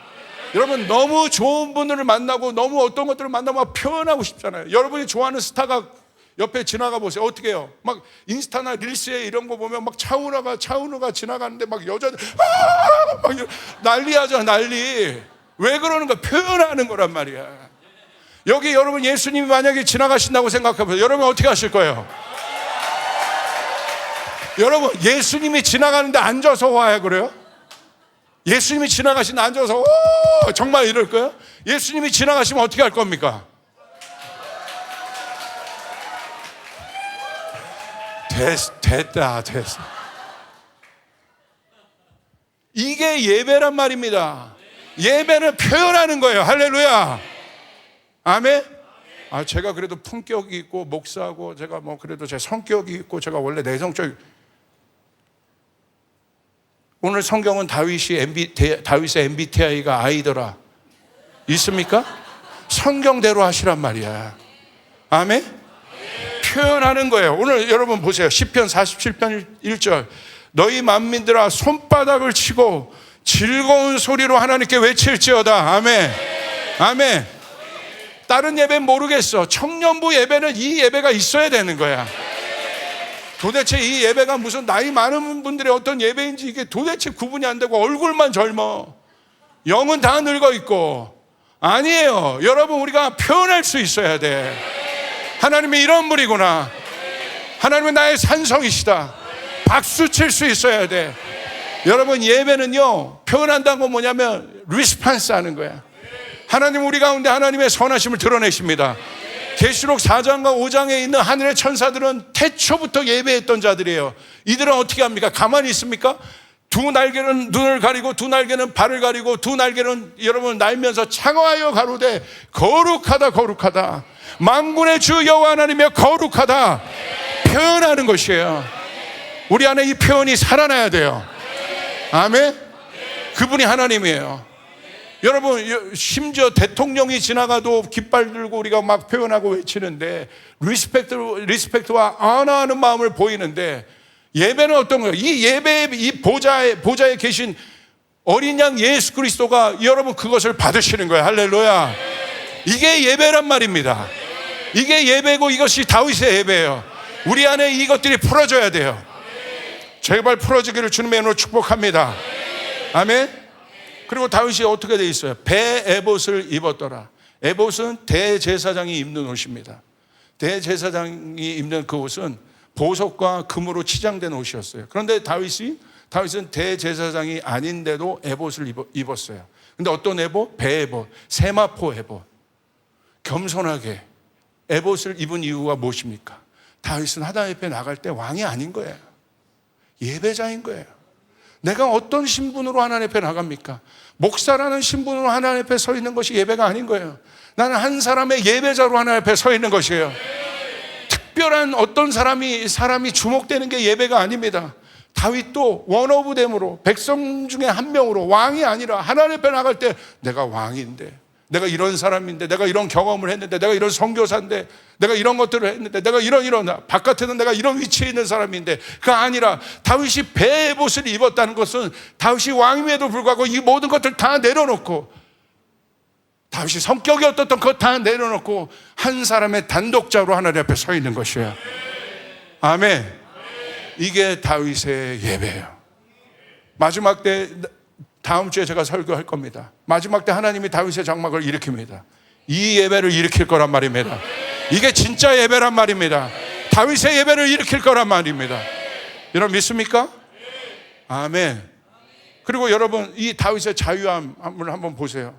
여러분 너무 좋은 분들을 만나고 너무 어떤 것들을 만나면 막 표현하고 싶잖아요. 여러분이 좋아하는 스타가 옆에 지나가 보세요. 어떻게 해요? 막 인스타나 릴스에 이런 거 보면 막 차은우가 지나가는데 막 여자들 막 난리하죠, 난리. 왜 그러는가? 표현하는 거란 말이야. 여기 여러분 예수님이 만약에 지나가신다고 생각해보세요. 여러분 어떻게 하실 거예요? 여러분 예수님이 지나가는데 앉아서 와야 그래요? 예수님이 지나가시는데 앉아서 오! 정말 이럴 거예요? 예수님이 지나가시면 어떻게 할 겁니까? 됐다. 이게 예배란 말입니다. 예배는 표현하는 거예요. 할렐루야. 아멘. 제가 그래도 품격이 있고 목사고 제가 뭐 그래도 제 성격이 있고 제가 원래 내성적. 오늘 성경은 다윗의 MBTI가 I더라. 있습니까? 성경대로 하시란 말이야. 아멘. 표현하는 거예요. 오늘 여러분 보세요. 시편 47편 1절. 너희 만민들아 손바닥을 치고 즐거운 소리로 하나님께 외칠지어다. 아멘. 아멘. 다른 예배는 모르겠어. 청년부 예배는 이 예배가 있어야 되는 거야. 도대체 이 예배가 무슨 나이 많은 분들의 어떤 예배인지 이게 도대체 구분이 안 되고 얼굴만 젊어. 영은 다 늙어 있고. 아니에요. 여러분 우리가 표현할 수 있어야 돼. 하나님이 이런 분이구나. 하나님은 나의 산성이시다. 박수 칠 수 있어야 돼. 여러분 예배는요 표현한다는 건 뭐냐면 리스판스 하는 거야. 하나님 우리 가운데 하나님의 선하심을 드러내십니다. 계시록 4장과 5장에 있는 하늘의 천사들은 태초부터 예배했던 자들이에요. 이들은 어떻게 합니까? 가만히 있습니까? 두 날개는 눈을 가리고 두 날개는 발을 가리고 두 날개는 여러분 날면서 창하여 가로되 거룩하다 거룩하다 만군의 주 여호와 하나님이여 거룩하다. 표현하는 것이에요. 우리 안에 이 표현이 살아나야 돼요. 아멘. 그분이 하나님이에요. 여러분 심지어 대통령이 지나가도 깃발 들고 우리가 막 표현하고 외치는데 리스펙트와 아나하는 마음을 보이는데 예배는 어떤 거예요? 이 예배의 이 보좌에 계신 어린 양 예수 그리스도가 여러분 그것을 받으시는 거예요. 할렐루야. 이게 예배란 말입니다. 이게 예배고 이것이 다윗의 예배예요. 우리 안에 이것들이 풀어져야 돼요. 제발 풀어지기를 주님의 이름으로 축복합니다. 아멘. 그리고 다윗이 어떻게 돼 있어요? 배 에봇을 입었더라. 에봇은 대제사장이 입는 옷입니다. 대제사장이 입는 그 옷은 보석과 금으로 치장된 옷이었어요. 그런데 다윗은 대제사장이 아닌데도 에봇을 입었어요. 근데 어떤 에봇? 배 에봇, 세마포 에봇. 겸손하게 에봇을 입은 이유가 무엇입니까? 다윗은 하나님 앞에 나갈 때 왕이 아닌 거예요. 예배자인 거예요. 내가 어떤 신분으로 하나님 앞에 나갑니까? 목사라는 신분으로 하나님 앞에 서 있는 것이 예배가 아닌 거예요. 나는 한 사람의 예배자로 하나님 앞에 서 있는 것이에요. 특별한 어떤 사람이 주목되는 게 예배가 아닙니다. 다윗도 원 오브 댐으로 백성 중에 한 명으로 왕이 아니라 하나님 앞에 나갈 때 내가 왕인데 내가 이런 사람인데 내가 이런 경험을 했는데 내가 이런 선교사인데 내가 이런 것들을 했는데 내가 이런 바깥에는 내가 이런 위치에 있는 사람인데 그가 아니라 다윗이 배의 옷을 입었다는 것은 다윗이 왕임에도 불구하고 이 모든 것들 다 내려놓고 다윗이 성격이 어떻던 것 다 내려놓고 한 사람의 단독자로 하나님 앞에 서 있는 것이에요. 아멘. 이게 다윗의 예배예요. 마지막 때 다음 주에 제가 설교할 겁니다. 마지막 때 하나님이 다윗의 장막을 일으킵니다. 이 예배를 일으킬 거란 말입니다. 이게 진짜 예배란 말입니다. 다윗의 예배를 일으킬 거란 말입니다. 여러분 믿습니까? 아멘. 그리고 여러분 이 다윗의 자유함을 한번 보세요.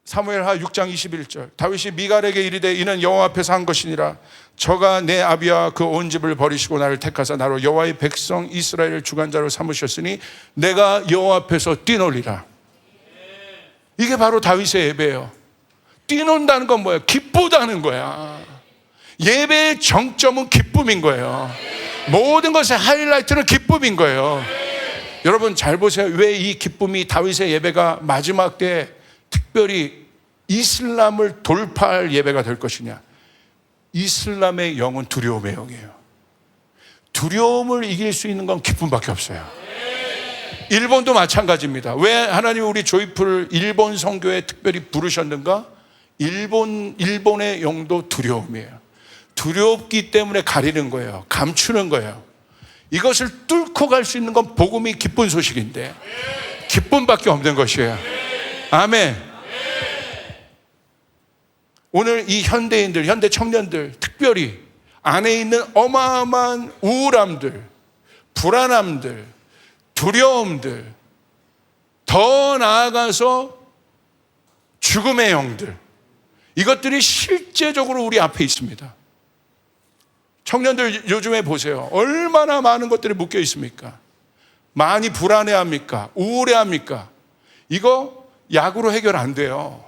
사무엘하 6장 21절. 다윗이 미갈에게 이르되 이는 여호와 앞에서 한 것이니라. 저가 내 아비와 그 온 집을 버리시고 나를 택하사 나로 여호와의 백성 이스라엘을 주관자로 삼으셨으니 내가 여호와 앞에서 뛰놀리라. 이게 바로 다윗의 예배예요. 뛰논다는 건 뭐예요? 기쁘다는 거야. 예배의 정점은 기쁨인 거예요. 모든 것의 하이라이트는 기쁨인 거예요. 여러분 잘 보세요. 왜 이 기쁨이 다윗의 예배가 마지막 때 특별히 이슬람을 돌파할 예배가 될 것이냐? 이슬람의 영은 두려움의 영이에요. 두려움을 이길 수 있는 건 기쁨밖에 없어요. 일본도 마찬가지입니다. 왜 하나님이 우리 조이풀을 일본 선교에 특별히 부르셨는가? 일본의 영도 두려움이에요. 두렵기 때문에 가리는 거예요. 감추는 거예요. 이것을 뚫고 갈 수 있는 건 복음이 기쁜 소식인데 기쁨밖에 없는 것이에요. 아멘. 오늘 이 현대인들, 현대 청년들 특별히 안에 있는 어마어마한 우울함들, 불안함들, 두려움들, 더 나아가서 죽음의 영들, 이것들이 실제적으로 우리 앞에 있습니다. 청년들 요즘에 보세요. 얼마나 많은 것들이 묶여 있습니까? 많이 불안해합니까? 우울해합니까? 이거 약으로 해결 안 돼요.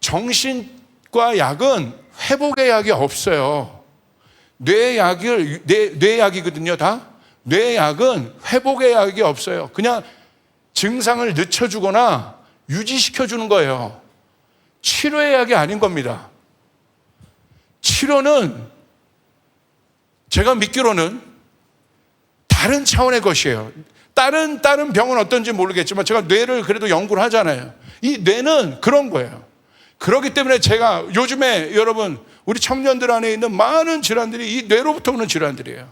정신과 약은 회복의 약이 없어요. 뇌약이거든요, 다. 뇌약은 회복의 약이 없어요. 그냥 증상을 늦춰주거나 유지시켜주는 거예요. 치료의 약이 아닌 겁니다. 치료는 제가 믿기로는 다른 차원의 것이에요. 다른 병은 어떤지 모르겠지만 제가 뇌를 그래도 연구를 하잖아요. 이 뇌는 그런 거예요. 그렇기 때문에 제가 요즘에 여러분 우리 청년들 안에 있는 많은 질환들이 이 뇌로부터 오는 질환들이에요.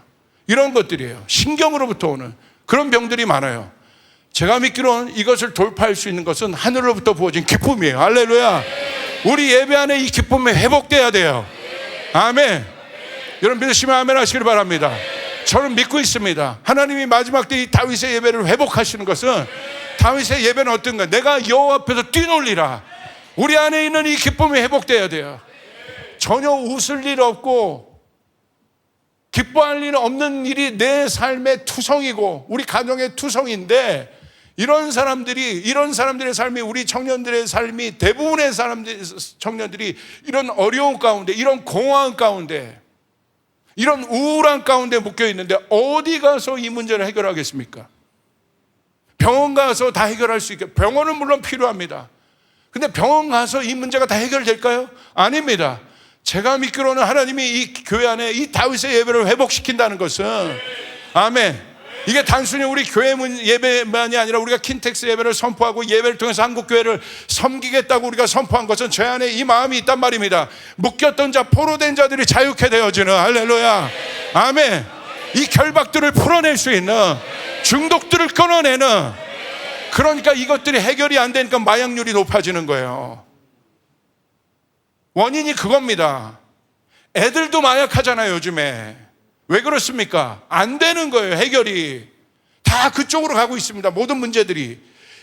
이런 것들이에요. 신경으로부터 오는 그런 병들이 많아요. 제가 믿기로는 이것을 돌파할 수 있는 것은 하늘로부터 부어진 기쁨이에요. 할렐루야. 우리 예배 안에 이 기쁨이 회복돼야 돼요. 아멘. 여러분 믿으시면 아멘 하시길 바랍니다. 저는 믿고 있습니다. 하나님이 마지막 때 이 다윗의 예배를 회복하시는 것은 다윗의 예배는 어떤가? 내가 여호와 앞에서 뛰놀리라. 우리 안에 있는 이 기쁨이 회복돼야 돼요. 전혀 웃을 일 없고 기뻐할 일 없는 일이 내 삶의 투성이고 우리 가정의 투성인데 이런 사람들의 삶이 우리 청년들의 삶이 대부분의 청년들이 이런 어려움 가운데 이런 공허한 가운데 이런 우울한 가운데 묶여 있는데 어디 가서 이 문제를 해결하겠습니까? 병원 가서 다 해결할 수 있게 병원은 물론 필요합니다. 근데 병원 가서 이 문제가 다 해결될까요? 아닙니다. 제가 믿기로는 하나님이 이 교회 안에 이 다윗의 예배를 회복시킨다는 것은 아멘. 이게 단순히 우리 교회 예배만이 아니라 우리가 킨텍스 예배를 선포하고 예배를 통해서 한국교회를 섬기겠다고 우리가 선포한 것은 제 안에 이 마음이 있단 말입니다. 묶였던 자, 포로된 자들이 자유케 되어지는 할렐루야. 아멘. 이 결박들을 풀어낼 수 있는 중독들을 끊어내는 그러니까 이것들이 해결이 안 되니까 마약률이 높아지는 거예요. 원인이 그겁니다. 애들도 마약하잖아요 요즘에. 왜 그렇습니까? 안 되는 거예요. 해결이 다 그쪽으로 가고 있습니다. 모든 문제들이.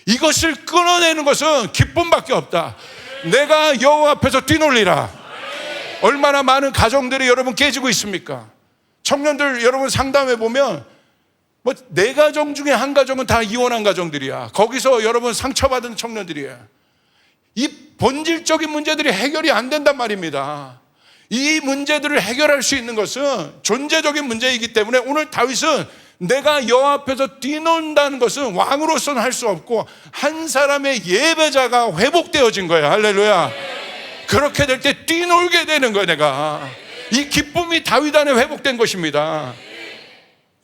이것을 끊어내는 것은 기쁨밖에 없다. 내가 여호와 앞에서 뛰놀리라. 얼마나 많은 가정들이 여러분 깨지고 있습니까? 청년들 여러분 상담해 보면 뭐 4가정 중에 1가정은 다 이혼한 가정들이야. 거기서 여러분 상처받은 청년들이야. 이 본질적인 문제들이 해결이 안 된단 말입니다. 이 문제들을 해결할 수 있는 것은 존재적인 문제이기 때문에 오늘 다윗은 내가 여호와 앞에서 뛰논다는 것은 왕으로서는 할 수 없고 한 사람의 예배자가 회복되어진 거예요. 할렐루야. 그렇게 될 때 뛰놀게 되는 거예요. 내가 이 기쁨이 다윗 안에 회복된 것입니다.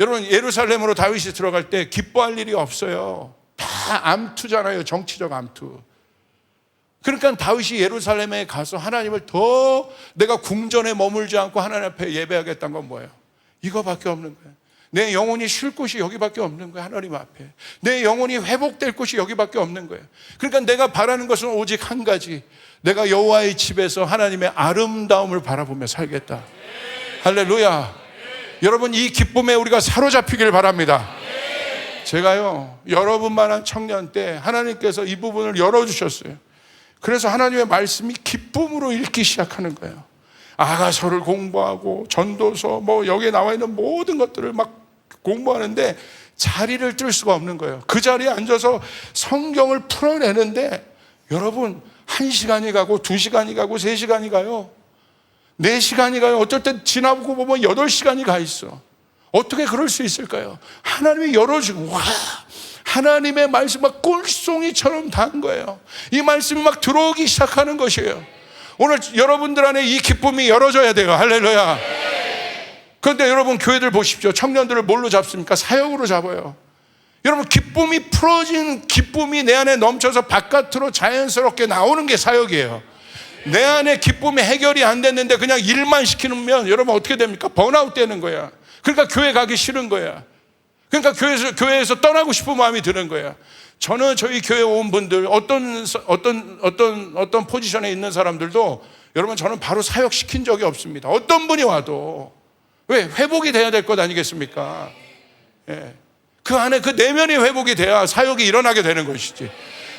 여러분 예루살렘으로 다윗이 들어갈 때 기뻐할 일이 없어요. 다 암투잖아요. 정치적 암투. 그러니까 다윗이 예루살렘에 가서 하나님을 더 내가 궁전에 머물지 않고 하나님 앞에 예배하겠다는 건 뭐예요? 이거밖에 없는 거예요. 내 영혼이 쉴 곳이 여기밖에 없는 거예요. 하나님 앞에 내 영혼이 회복될 곳이 여기밖에 없는 거예요. 그러니까 내가 바라는 것은 오직 한 가지, 내가 여호와의 집에서 하나님의 아름다움을 바라보며 살겠다. 할렐루야. 여러분, 이 기쁨에 우리가 사로잡히길 바랍니다. 제가요, 여러분만한 청년 때 하나님께서 이 부분을 열어주셨어요. 그래서 하나님의 말씀이 기쁨으로 읽기 시작하는 거예요. 아가서를 공부하고 전도서 여기에 나와 있는 모든 것들을 막 공부하는데 자리를 뜰 수가 없는 거예요. 그 자리에 앉아서 성경을 풀어내는데 여러분, 1시간이 가고 2시간이 가고 3시간이 가요. 4시간이 가요. 어쩔 때 지나고 보면 8시간이 가 있어. 어떻게 그럴 수 있을까요? 하나님이 열어주고, 와, 하나님의 말씀이 막 꿀송이처럼 단 거예요. 이 말씀이 막 들어오기 시작하는 것이에요. 오늘 여러분들 안에 이 기쁨이 열어져야 돼요. 할렐루야. 그런데 여러분, 교회들 보십시오. 청년들을 뭘로 잡습니까? 사역으로 잡아요. 여러분, 기쁨이 풀어진 기쁨이 내 안에 넘쳐서 바깥으로 자연스럽게 나오는 게 사역이에요. 내 안에 기쁨이 해결이 안 됐는데 그냥 일만 시키면 여러분 어떻게 됩니까? 번아웃 되는 거야. 그러니까 교회 가기 싫은 거야. 그러니까 교회에서 떠나고 싶은 마음이 드는 거야. 저는 저희 교회 온 분들 어떤 포지션에 있는 사람들도 여러분, 저는 바로 사역시킨 적이 없습니다. 어떤 분이 와도. 왜? 회복이 돼야 될 것 아니겠습니까? 예. 그 안에 그 내면이 회복이 돼야 사역이 일어나게 되는 것이지.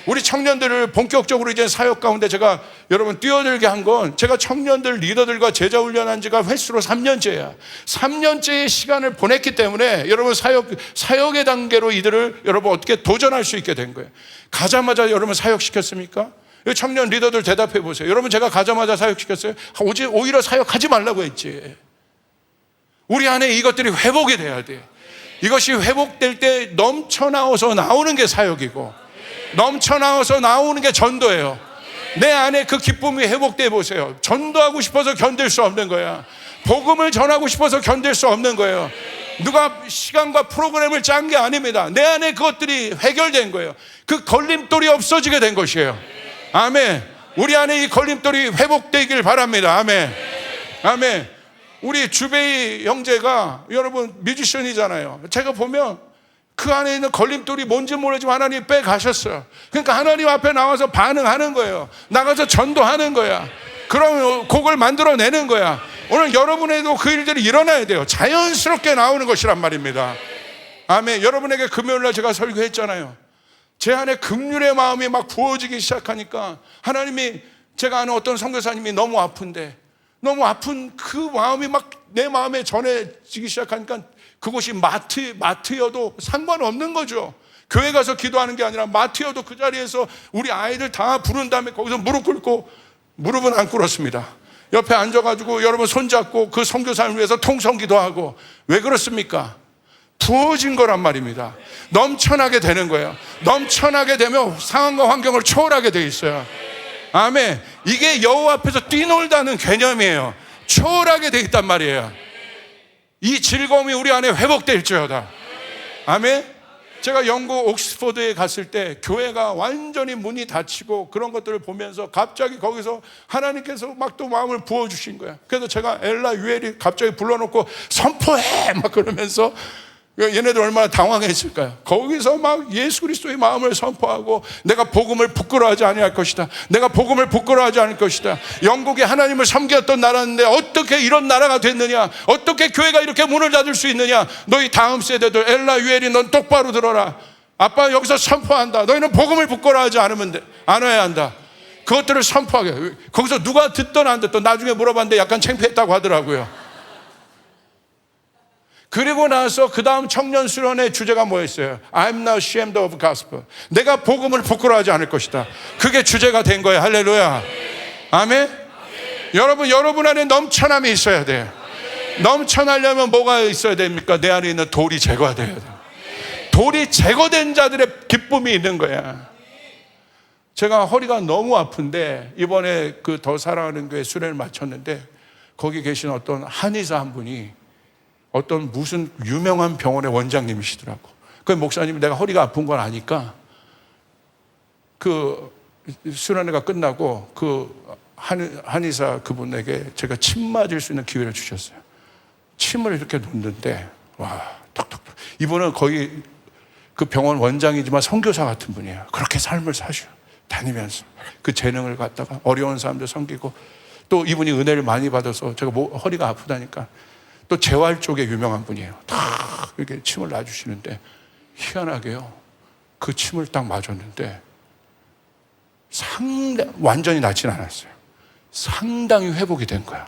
우리 청년들을 본격적으로 이제 사역 가운데 제가 여러분 뛰어들게 한 건, 제가 청년들 리더들과 제자 훈련한 지가 횟수로 3년째야. 3년째의 시간을 보냈기 때문에 여러분 사역의 단계로 이들을 여러분 어떻게 도전할 수 있게 된 거예요. 가자마자 여러분 사역시켰습니까? 청년 리더들 대답해 보세요. 여러분, 제가 가자마자 사역시켰어요? 오히려 사역하지 말라고 했지. 우리 안에 이것들이 회복이 돼야 돼. 이것이 회복될 때 넘쳐나와서 나오는 게 사역이고, 넘쳐나와서 나오는 게 전도예요. 내 안에 그 기쁨이 회복돼 보세요. 전도하고 싶어서 견딜 수 없는 거야. 복음을 전하고 싶어서 견딜 수 없는 거예요. 누가 시간과 프로그램을 짠 게 아닙니다. 내 안에 그것들이 해결된 거예요. 그 걸림돌이 없어지게 된 것이에요. 아멘. 우리 안에 이 걸림돌이 회복되길 바랍니다. 아멘. 아멘. 우리 주베이 형제가 여러분 뮤지션이잖아요. 제가 보면 그 안에 있는 걸림돌이 뭔지 모르지만 하나님이 빼가셨어요. 그러니까 하나님 앞에 나와서 반응하는 거예요. 나가서 전도하는 거야. 그런 곡을 만들어내는 거야. 오늘 여러분에도 그 일들이 일어나야 돼요. 자연스럽게 나오는 것이란 말입니다. 아멘. 여러분에게 금요일날 제가 설교했잖아요. 제 안에 긍휼의 마음이 막 부어지기 시작하니까 하나님이, 제가 아는 어떤 선교사님이 너무 아픈데, 너무 아픈 그 마음이 막 내 마음에 전해지기 시작하니까 그곳이 마트여도 상관없는 거죠. 교회 가서 기도하는 게 아니라 마트여도 그 자리에서 우리 아이들 다 부른 다음에 거기서 무릎 꿇고, 무릎은 안 꿇었습니다. 옆에 앉아가지고 여러분 손잡고 그 선교사를 위해서 통성기도 하고. 왜 그렇습니까? 부어진 거란 말입니다. 넘쳐나게 되는 거예요. 넘쳐나게 되면 상황과 환경을 초월하게 돼 있어요. 아멘. 이게 여호와 앞에서 뛰놀다는 개념이에요. 초월하게 돼 있단 말이에요. 이 즐거움이 우리 안에 회복될지어다. 아멘. 제가 영국 옥스퍼드에 갔을 때 교회가 완전히 문이 닫히고 그런 것들을 보면서 갑자기 거기서 하나님께서 막 또 마음을 부어주신 거야. 그래서 제가 엘라 유엘이 갑자기 불러놓고 선포해 막 그러면서, 얘네들 얼마나 당황했을까요? 거기서 막 예수 그리스도의 마음을 선포하고, 내가 복음을 부끄러워하지 아니할 것이다. 내가 복음을 부끄러워하지 않을 것이다. 영국이 하나님을 섬겼던 나라인데 어떻게 이런 나라가 됐느냐? 어떻게 교회가 이렇게 문을 닫을 수 있느냐? 너희 다음 세대들, 엘라 유엘이 넌 똑바로 들어라. 아빠 여기서 선포한다. 너희는 복음을 부끄러워하지 않아야 한다. 그것들을 선포하게. 거기서 누가 듣던 안 듣던 나중에 물어봤는데 약간 창피했다고 하더라고요. 그리고 나서 그 다음 청년 수련의 주제가 뭐였어요? I'm not ashamed of gospel. 내가 복음을 부끄러워하지 않을 것이다. 그게 주제가 된 거예요. 할렐루야. 아멘. 여러분 안에 넘쳐남이 있어야 돼요. 넘쳐나려면 뭐가 있어야 됩니까? 내 안에 있는 돌이 제거가 돼야 돼요. 돌이 제거된 자들의 기쁨이 있는 거야. 제가 허리가 너무 아픈데 이번에 그 더 사랑하는 교회 수련을 마쳤는데, 거기 계신 어떤 한의사 한 분이 어떤 무슨 유명한 병원의 원장님이시더라고. 그 목사님이 내가 허리가 아픈 걸 아니까 그 수련회가 끝나고 그 한의사 그분에게 제가 침 맞을 수 있는 기회를 주셨어요. 침을 이렇게 놓는데 와, 톡톡톡. 이분은 거의 그 병원 원장이지만 선교사 같은 분이에요. 그렇게 삶을 사셔 다니면서 그 재능을 갖다가 어려운 사람들 섬기고, 또 이분이 은혜를 많이 받아서 제가 허리가 아프다니까 또 재활 쪽에 유명한 분이에요. 다 이렇게 침을 놔주시는데 희한하게요, 그 침을 딱 맞았는데 완전히 낫진 않았어요. 상당히 회복이 된 거야.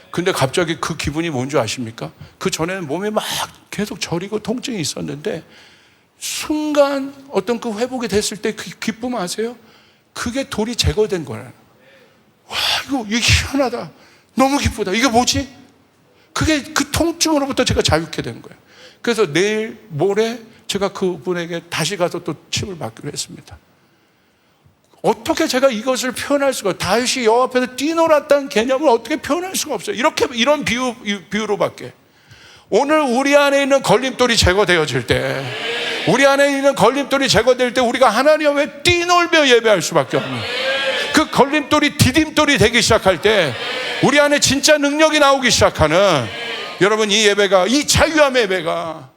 근데 갑자기 그 기분이 뭔지 아십니까? 그 전에는 몸이 막 계속 저리고 통증이 있었는데 순간 어떤 그 회복이 됐을 때 그 기쁨 아세요? 그게 돌이 제거된 거예요. 와, 이거 희한하다. 너무 기쁘다. 이게 뭐지? 그게 그 통증으로부터 제가 자유케 된 거예요. 그래서 내일 모레 제가 그분에게 다시 가서 또 침을 맞기로 했습니다. 어떻게 제가 이것을 표현할 수가, 다윗이 여호와 앞에서 뛰놀았다는 개념을 어떻게 표현할 수가 없어요. 이런 비유로밖에. 오늘 우리 안에 있는 걸림돌이 제거되어질 때, 우리 안에 있는 걸림돌이 제거될 때 우리가 하나님 앞에 뛰놀며 예배할 수밖에 없는, 그 걸림돌이 디딤돌이 되기 시작할 때 우리 안에 진짜 능력이 나오기 시작하는, 여러분 이 예배가, 이 자유함의 예배가,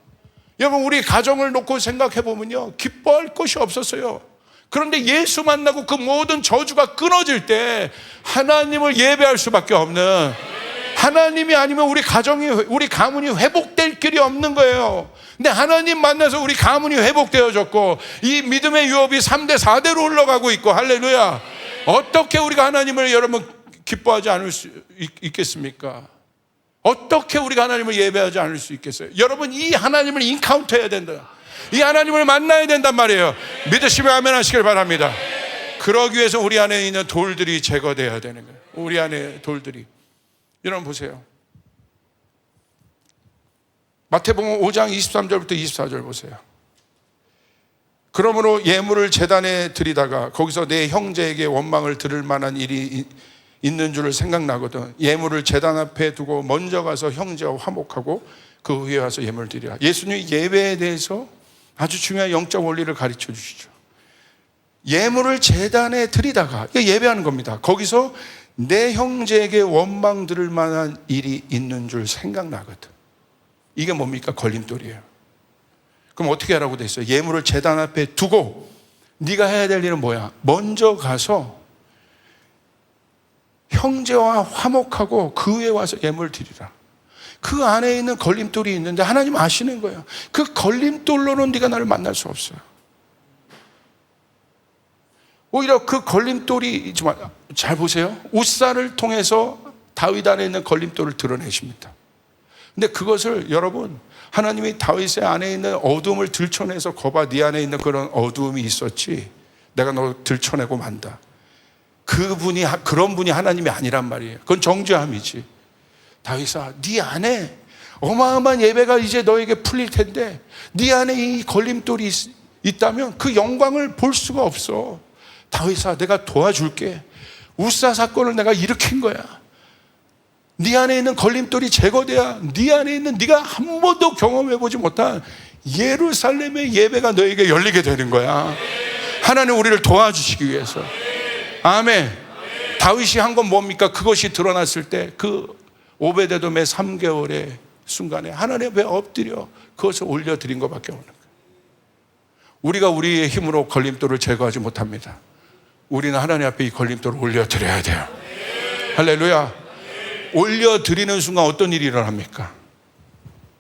여러분 우리 가정을 놓고 생각해 보면요, 기뻐할 것이 없었어요. 그런데 예수 만나고 그 모든 저주가 끊어질 때 하나님을 예배할 수밖에 없는, 하나님이 아니면 우리 가정이, 우리 가문이 회복될 길이 없는 거예요. 근데 하나님 만나서 우리 가문이 회복되어졌고 이 믿음의 유업이 3대 4대로 흘러가고 있고, 할렐루야. 어떻게 우리가 하나님을 여러분 기뻐하지 않을 수 있겠습니까? 어떻게 우리가 하나님을 예배하지 않을 수 있겠어요? 여러분 이 하나님을 인카운트해야 된다. 이 하나님을 만나야 된단 말이에요. 믿으시면 아멘 하시길 바랍니다. 그러기 위해서 우리 안에 있는 돌들이 제거돼야 되는 거예요. 우리 안에 돌들이. 여러분 보세요. 마태복음 5장 23절부터 24절 보세요. 그러므로 예물을 제단에 드리다가 거기서 내 형제에게 원망을 들을 만한 일이 있는 줄 생각나거든. 예물을 제단 앞에 두고 먼저 가서 형제와 화목하고 그 후에 와서 예물을 드리라. 예수님이 예배에 대해서 아주 중요한 영적 원리를 가르쳐 주시죠. 예물을 제단에 드리다가, 이게 예배하는 겁니다. 거기서 내 형제에게 원망 들을 만한 일이 있는 줄 생각나거든. 이게 뭡니까? 걸림돌이에요. 그럼 어떻게 하라고 돼 있어요? 예물을 제단 앞에 두고 네가 해야 될 일은 뭐야? 먼저 가서 형제와 화목하고 그 후에 와서 예물을 드리라. 그 안에 있는 걸림돌이 있는데 하나님 아시는 거예요. 그 걸림돌로는 네가 나를 만날 수 없어요. 오히려 그 걸림돌이, 잘 보세요. 우사를 통해서 다윗 안에 있는 걸림돌을 드러내십니다. 근데 그것을 여러분, 하나님이 다윗의 안에 있는 어두움을 들춰내서 거봐, 네 안에 있는 그런 어두움이 있었지, 내가 너 들춰내고 만다. 그런 분이 하나님이 아니란 말이에요. 그건 정죄함이지. 다윗아, 네 안에 어마어마한 예배가 이제 너에게 풀릴 텐데 네 안에 이 걸림돌이 있다면 그 영광을 볼 수가 없어. 다윗아, 내가 도와줄게. 우사 사건을 내가 일으킨 거야. 네 안에 있는 걸림돌이 제거돼야 네 안에 있는 네가 한 번도 경험해보지 못한 예루살렘의 예배가 너에게 열리게 되는 거야. 하나님 우리를 도와주시기 위해서. 아멘. 다윗이 한 건 뭡니까? 그것이 드러났을 때 그 오베데돔의 3개월의 순간에 하나님 앞에 엎드려 그것을 올려드린 것밖에 없는 거예요. 우리가 우리의 힘으로 걸림돌을 제거하지 못합니다. 우리는 하나님 앞에 이 걸림돌을 올려드려야 돼요. 할렐루야. 올려드리는 순간 어떤 일이 일어납니까?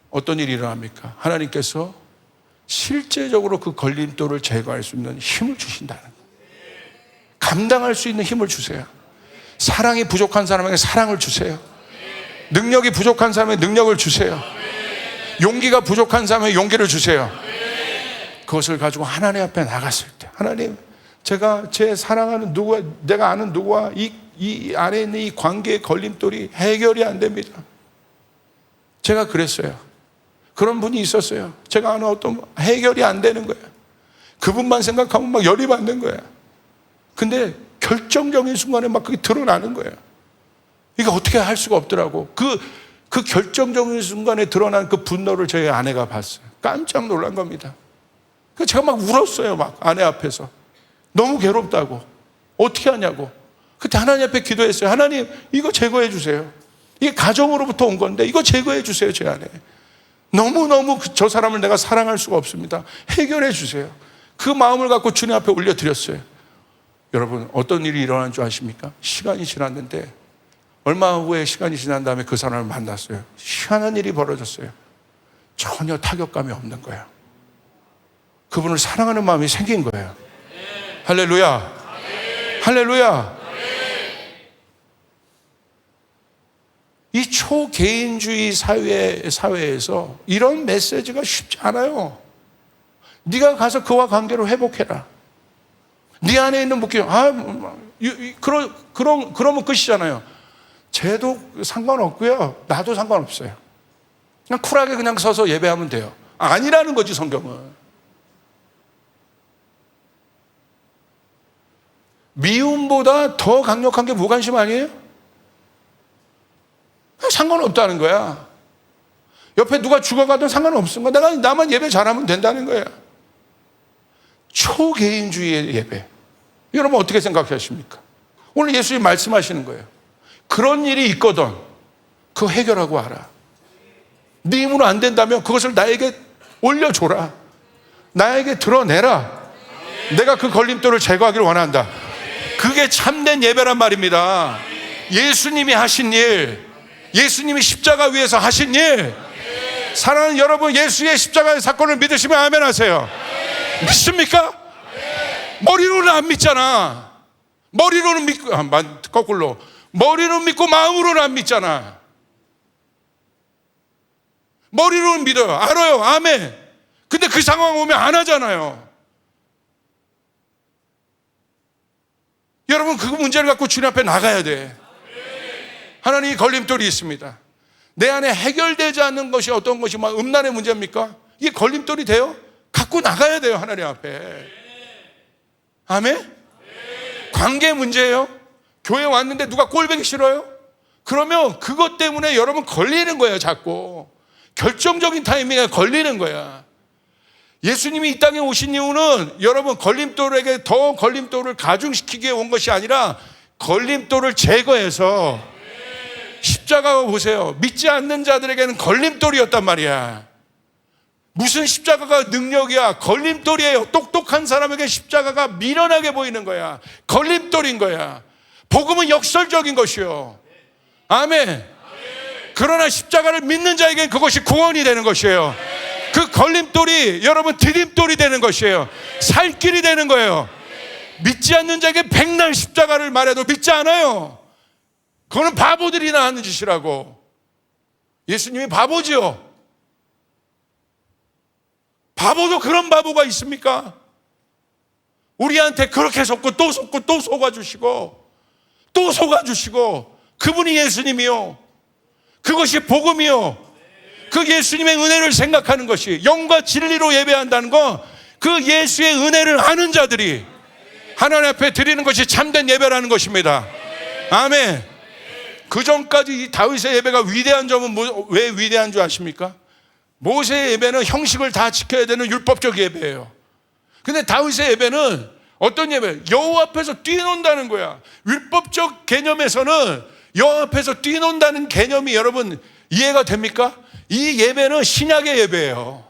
어떤 일이 일어납니까? 하나님께서 실제적으로 그 걸림돌을 제거할 수 있는 힘을 주신다는 거예요. 감당할 수 있는 힘을 주세요. 사랑이 부족한 사람에게 사랑을 주세요. 능력이 부족한 사람에게 능력을 주세요. 용기가 부족한 사람에게 용기를 주세요. 그것을 가지고 하나님 앞에 나갔을 때, 하나님, 제가 제 사랑하는 누구와, 내가 아는 누구와 이 안에 있는 이 관계의 걸림돌이 해결이 안 됩니다. 제가 그랬어요. 그런 분이 있었어요. 제가 아는 어떤 해결이 안 되는 거예요. 그분만 생각하면 막 열이 받는 거예요. 근데 결정적인 순간에 막 그게 드러나는 거예요. 이게 어떻게 할 수가 없더라고. 그 결정적인 순간에 드러난 그 분노를 저희 아내가 봤어요. 깜짝 놀란 겁니다. 그래서 제가 막 울었어요. 막 아내 앞에서. 너무 괴롭다고. 어떻게 하냐고. 그때 하나님 앞에 기도했어요. 하나님, 이거 제거해 주세요. 이게 가정으로부터 온 건데 이거 제거해 주세요. 제 안에. 너무너무 저 사람을 내가 사랑할 수가 없습니다. 해결해 주세요. 그 마음을 갖고 주님 앞에 올려드렸어요. 여러분, 어떤 일이 일어난 줄 아십니까? 시간이 지났는데 얼마 후에 시간이 지난 다음에 그 사람을 만났어요. 희한한 일이 벌어졌어요. 전혀 타격감이 없는 거예요. 그분을 사랑하는 마음이 생긴 거예요. 할렐루야. 할렐루야. 이 초개인주의 사회에서 이런 메시지가 쉽지 않아요. 네가 가서 그와 관계를 회복해라. 네 안에 있는 묶임, 그러면 끝이잖아요. 쟤도 상관없고요. 나도 상관없어요. 그냥 쿨하게 그냥 서서 예배하면 돼요. 아니라는 거지, 성경은. 미움보다 더 강력한 게 무관심 아니에요? 상관없다는 거야. 옆에 누가 죽어가도 상관없은 거야. 내가 나만 예배 잘하면 된다는 거야. 초개인주의의 예배. 여러분 어떻게 생각하십니까? 오늘 예수님 말씀하시는 거예요. 그런 일이 있거든. 그거 해결하고 와라. 네 힘으로 안 된다면 그것을 나에게 올려줘라. 나에게 드러내라. 내가 그 걸림돌을 제거하기를 원한다. 그게 참된 예배란 말입니다. 예수님이 하신 일, 예수님이 십자가 위에서 하신 일. 사랑하는 여러분, 예수의 십자가의 사건을 믿으시면 아멘 하세요. 믿습니까? 머리로는 안 믿잖아. 머리로는 믿고, 거꾸로. 머리로는 믿고 마음으로는 안 믿잖아. 머리로는 믿어요. 알아요. 아멘. 근데 그 상황 오면 안 하잖아요. 여러분, 그 문제를 갖고 주님 앞에 나가야 돼. 하나님이 걸림돌이 있습니다. 내 안에 해결되지 않는 것이 어떤 것이 막 음란의 문제입니까? 이게 걸림돌이 돼요? 갖고 나가야 돼요, 하나님 앞에. 아멘? 관계 문제예요? 교회 왔는데 누가 꼴보기 싫어요? 그러면 그것 때문에 여러분 걸리는 거예요, 자꾸. 결정적인 타이밍에 걸리는 거야. 예수님이 이 땅에 오신 이유는 여러분 걸림돌에게 더 걸림돌을 가중시키기 위해 온 것이 아니라 걸림돌을 제거해서 십자가가 보세요. 믿지 않는 자들에게는 걸림돌이었단 말이야. 무슨 십자가가 능력이야? 걸림돌이에요. 똑똑한 사람에게 십자가가 미련하게 보이는 거야. 걸림돌인 거야. 복음은 역설적인 것이요. 아멘. 그러나 십자가를 믿는 자에게는 그것이 구원이 되는 것이에요. 그 걸림돌이 여러분 디딤돌이 되는 것이에요. 살 길이 되는 거예요. 믿지 않는 자에게 백날 십자가를 말해도 믿지 않아요. 그거는 바보들이나 하는 짓이라고. 예수님이 바보지요. 바보도 그런 바보가 있습니까? 우리한테 그렇게 속고 또 속고 또 속아주시고 또 속아주시고 그분이 예수님이요. 그것이 복음이요. 그 예수님의 은혜를 생각하는 것이 영과 진리로 예배한다는 거, 그 예수의 은혜를 아는 자들이 하나님 앞에 드리는 것이 참된 예배라는 것입니다. 아멘. 그 전까지 이 다윗의 예배가 위대한 점은 왜 위대한 줄 아십니까? 모세의 예배는 형식을 다 지켜야 되는 율법적 예배예요. 근데 다윗의 예배는 어떤 예배예요? 여호와 앞에서 뛰논다는 거야. 율법적 개념에서는 여호와 앞에서 뛰논다는 개념이 여러분 이해가 됩니까? 이 예배는 신약의 예배예요.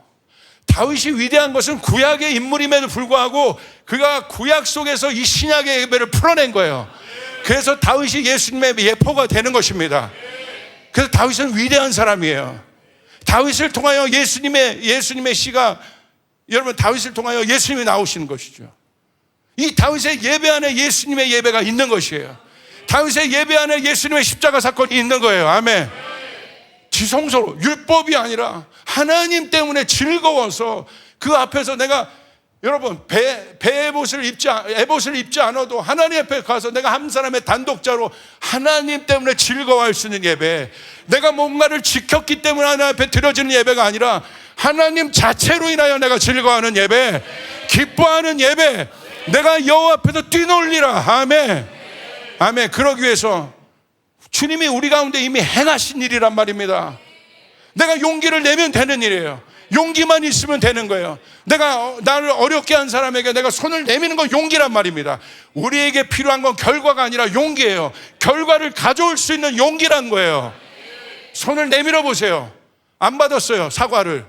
다윗이 위대한 것은 구약의 인물임에도 불구하고 그가 구약 속에서 이 신약의 예배를 풀어낸 거예요. 그래서 다윗이 예수님의 예포가 되는 것입니다. 그래서 다윗은 위대한 사람이에요. 다윗을 통하여 예수님의 씨가 여러분 다윗을 통하여 예수님이 나오시는 것이죠. 이 다윗의 예배 안에 예수님의 예배가 있는 것이에요. 다윗의 예배 안에 예수님의 십자가 사건이 있는 거예요. 아멘. 지성소로 율법이 아니라 하나님 때문에 즐거워서 그 앞에서 내가 여러분 에봇을 입지 않아도 하나님 앞에 가서 내가 한 사람의 단독자로 하나님 때문에 즐거워할 수 있는 예배, 내가 뭔가를 지켰기 때문에 하나님 앞에 드려지는 예배가 아니라 하나님 자체로 인하여 내가 즐거워하는 예배, 기뻐하는 예배, 내가 여호와 앞에서 뛰놀리라. 아멘. 아멘. 그러기 위해서 주님이 우리 가운데 이미 행하신 일이란 말입니다. 내가 용기를 내면 되는 일이에요. 용기만 있으면 되는 거예요. 내가 나를 어렵게 한 사람에게 내가 손을 내미는 건 용기란 말입니다. 우리에게 필요한 건 결과가 아니라 용기예요. 결과를 가져올 수 있는 용기란 거예요. 손을 내밀어 보세요. 안 받았어요, 사과를.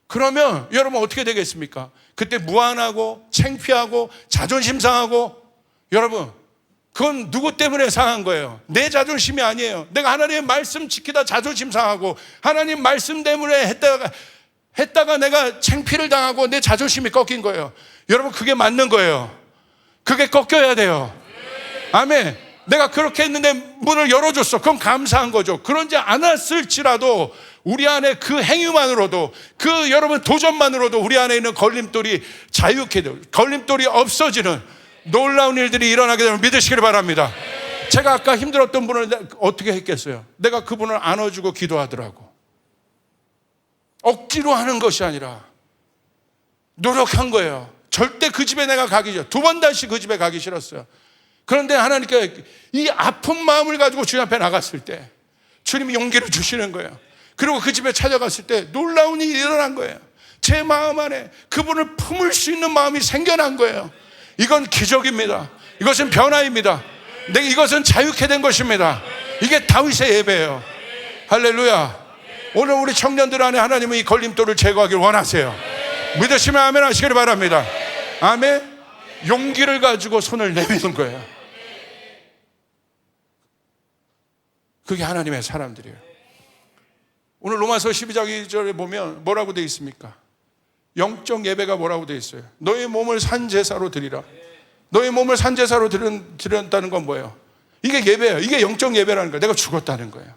그러면 여러분 어떻게 되겠습니까? 그때 무안하고 창피하고 자존심 상하고 여러분 그건 누구 때문에 상한 거예요? 내 자존심이 아니에요. 내가 하나님의 말씀 지키다 자존심 상하고 하나님 말씀 때문에 했다가 내가 창피를 당하고 내 자존심이 꺾인 거예요. 여러분, 그게 맞는 거예요. 그게 꺾여야 돼요. 아멘. 내가 그렇게 했는데 문을 열어줬어. 그건 감사한 거죠. 그런지 않았을지라도 우리 안에 그 행위만으로도, 그 여러분 도전만으로도 우리 안에 있는 걸림돌이 자유케 되고 걸림돌이 없어지는 놀라운 일들이 일어나게 되면 믿으시기를 바랍니다. 제가 아까 힘들었던 분을 어떻게 했겠어요? 내가 그분을 안아주고 기도하더라고. 억지로 하는 것이 아니라 노력한 거예요. 절대 그 집에 내가 가기 싫어. 2번 다시 그 집에 가기 싫었어요. 그런데 하나님께 이 아픈 마음을 가지고 주님 앞에 나갔을 때 주님이 용기를 주시는 거예요. 그리고 그 집에 찾아갔을 때 놀라운 일이 일어난 거예요. 제 마음 안에 그분을 품을 수 있는 마음이 생겨난 거예요. 이건 기적입니다. 이것은 변화입니다. 이것은 자유케 된 것입니다. 이게 다윗의 예배예요. 할렐루야. 오늘 우리 청년들 안에 하나님은 이 걸림돌을 제거하기를 원하세요. 믿으시면 아멘 하시기를 바랍니다. 아멘. 용기를 가지고 손을 내미는 거예요. 그게 하나님의 사람들이에요. 오늘 로마서 12장 2절에 보면 뭐라고 되어 있습니까? 영적 예배가 뭐라고 되어 있어요? 너의 몸을 산제사로 드리라. 너의 몸을 산제사로 드렸다는 건 뭐예요? 이게 예배예요. 이게 영적 예배라는 거예요. 내가 죽었다는 거예요.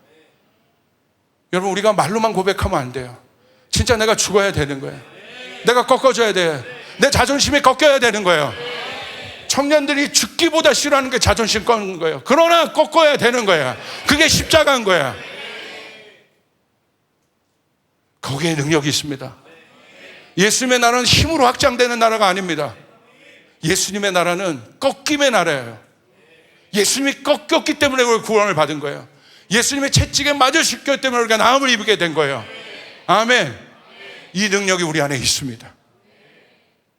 여러분, 우리가 말로만 고백하면 안 돼요. 진짜 내가 죽어야 되는 거예요. 내가 꺾어져야 돼요. 내 자존심이 꺾여야 되는 거예요. 청년들이 죽기보다 싫어하는 게 자존심 꺾는 거예요. 그러나 꺾어야 되는 거야. 그게 십자가인 거야. 거기에 능력이 있습니다. 예수님의 나라는 힘으로 확장되는 나라가 아닙니다. 예수님의 나라는 꺾임의 나라예요. 예수님이 꺾였기 때문에 우리가 구원을 받은 거예요. 예수님의 채찍에 맞으셨기 때문에 우리가 나음을 입게 된 거예요. 아멘. 이 능력이 우리 안에 있습니다.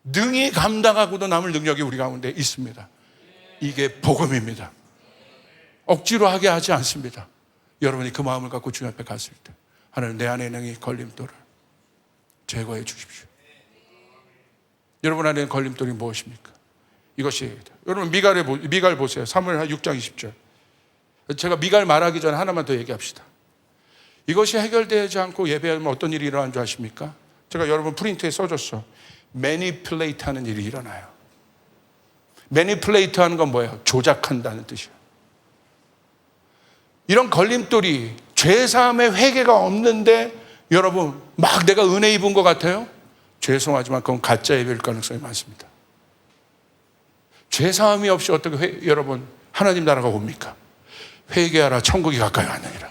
능히 감당하고도 남을 능력이 우리 가운데 있습니다. 이게 복음입니다. 억지로 하게 하지 않습니다. 여러분이 그 마음을 갖고 주님 앞에 갔을 때 하나님, 내 안에 있는 이 걸림돌을 제거해 주십시오. 여러분 안에 있는 걸림돌이 무엇입니까? 이것이, 여러분 미갈 보세요. 사무엘 6장 20절. 제가 미갈 말하기 전에 하나만 더 얘기합시다. 이것이 해결되지 않고 예배하면 어떤 일이 일어나는 줄 아십니까? 제가 여러분 프린트에 써줬어. 매니플레이트 하는 일이 일어나요. 매니플레이트 하는 건 뭐예요? 조작한다는 뜻이에요. 이런 걸림돌이 죄사함의 회개가 없는데 여러분 막 내가 은혜 입은 것 같아요? 죄송하지만 그건 가짜 예배일 가능성이 많습니다. 죄사함이 없이 어떻게 여러분 하나님 나라가 옵니까? 회개하라 천국이 가까이 왔느니라.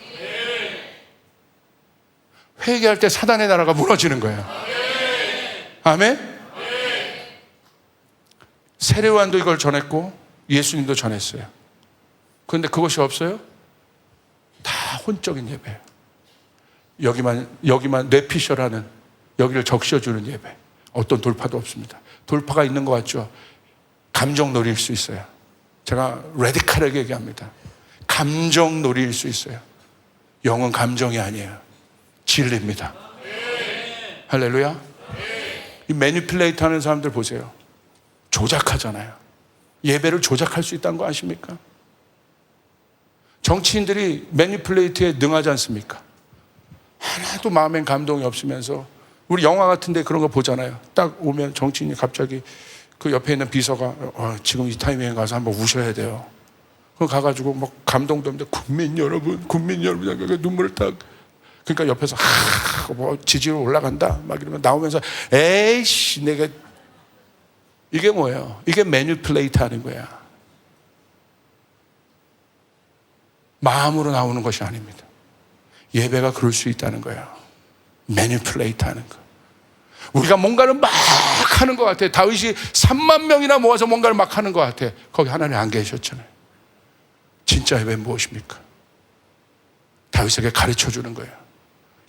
회개할 때 사단의 나라가 무너지는 거예요. 아멘? 세례요한도 이걸 전했고 예수님도 전했어요. 그런데 그것이 없어요? 다 혼적인 예배예요. 여기만 뇌피셜하는, 여기를 적셔주는 예배. 어떤 돌파도 없습니다. 돌파가 있는 것 같죠? 감정놀이일 수 있어요. 제가 레디컬하게 얘기합니다. 감정놀이일 수 있어요. 영은 감정이 아니에요. 진리입니다. 할렐루야. 이 매니플레이트 하는 사람들 보세요. 조작하잖아요. 예배를 조작할 수 있다는 거 아십니까? 정치인들이 매니플레이트에 능하지 않습니까? 하나도 마음엔 감동이 없으면서, 우리 영화 같은데 그런 거 보잖아요. 딱 오면 정치인이 갑자기 그 옆에 있는 비서가 지금 이 타이밍에 가서 한번 우셔야 돼요. 그거 가가지고 막 감동도 없는데 국민 여러분 눈물을 딱, 그러니까 옆에서 뭐 지지율 올라간다 막 이러면 나오면서 에이씨 내가, 이게 뭐예요? 이게 매니플레이트 하는 거야. 마음으로 나오는 것이 아닙니다. 예배가 그럴 수 있다는 거예요. 매니플레이트 하는 거. 우리가 뭔가를 막 하는 것 같아. 다윗이 3만 명이나 모아서 뭔가를 막 하는 것 같아. 거기 하나님 안 계셨잖아요. 진짜 예배는 무엇입니까? 다윗에게 가르쳐 주는 거예요.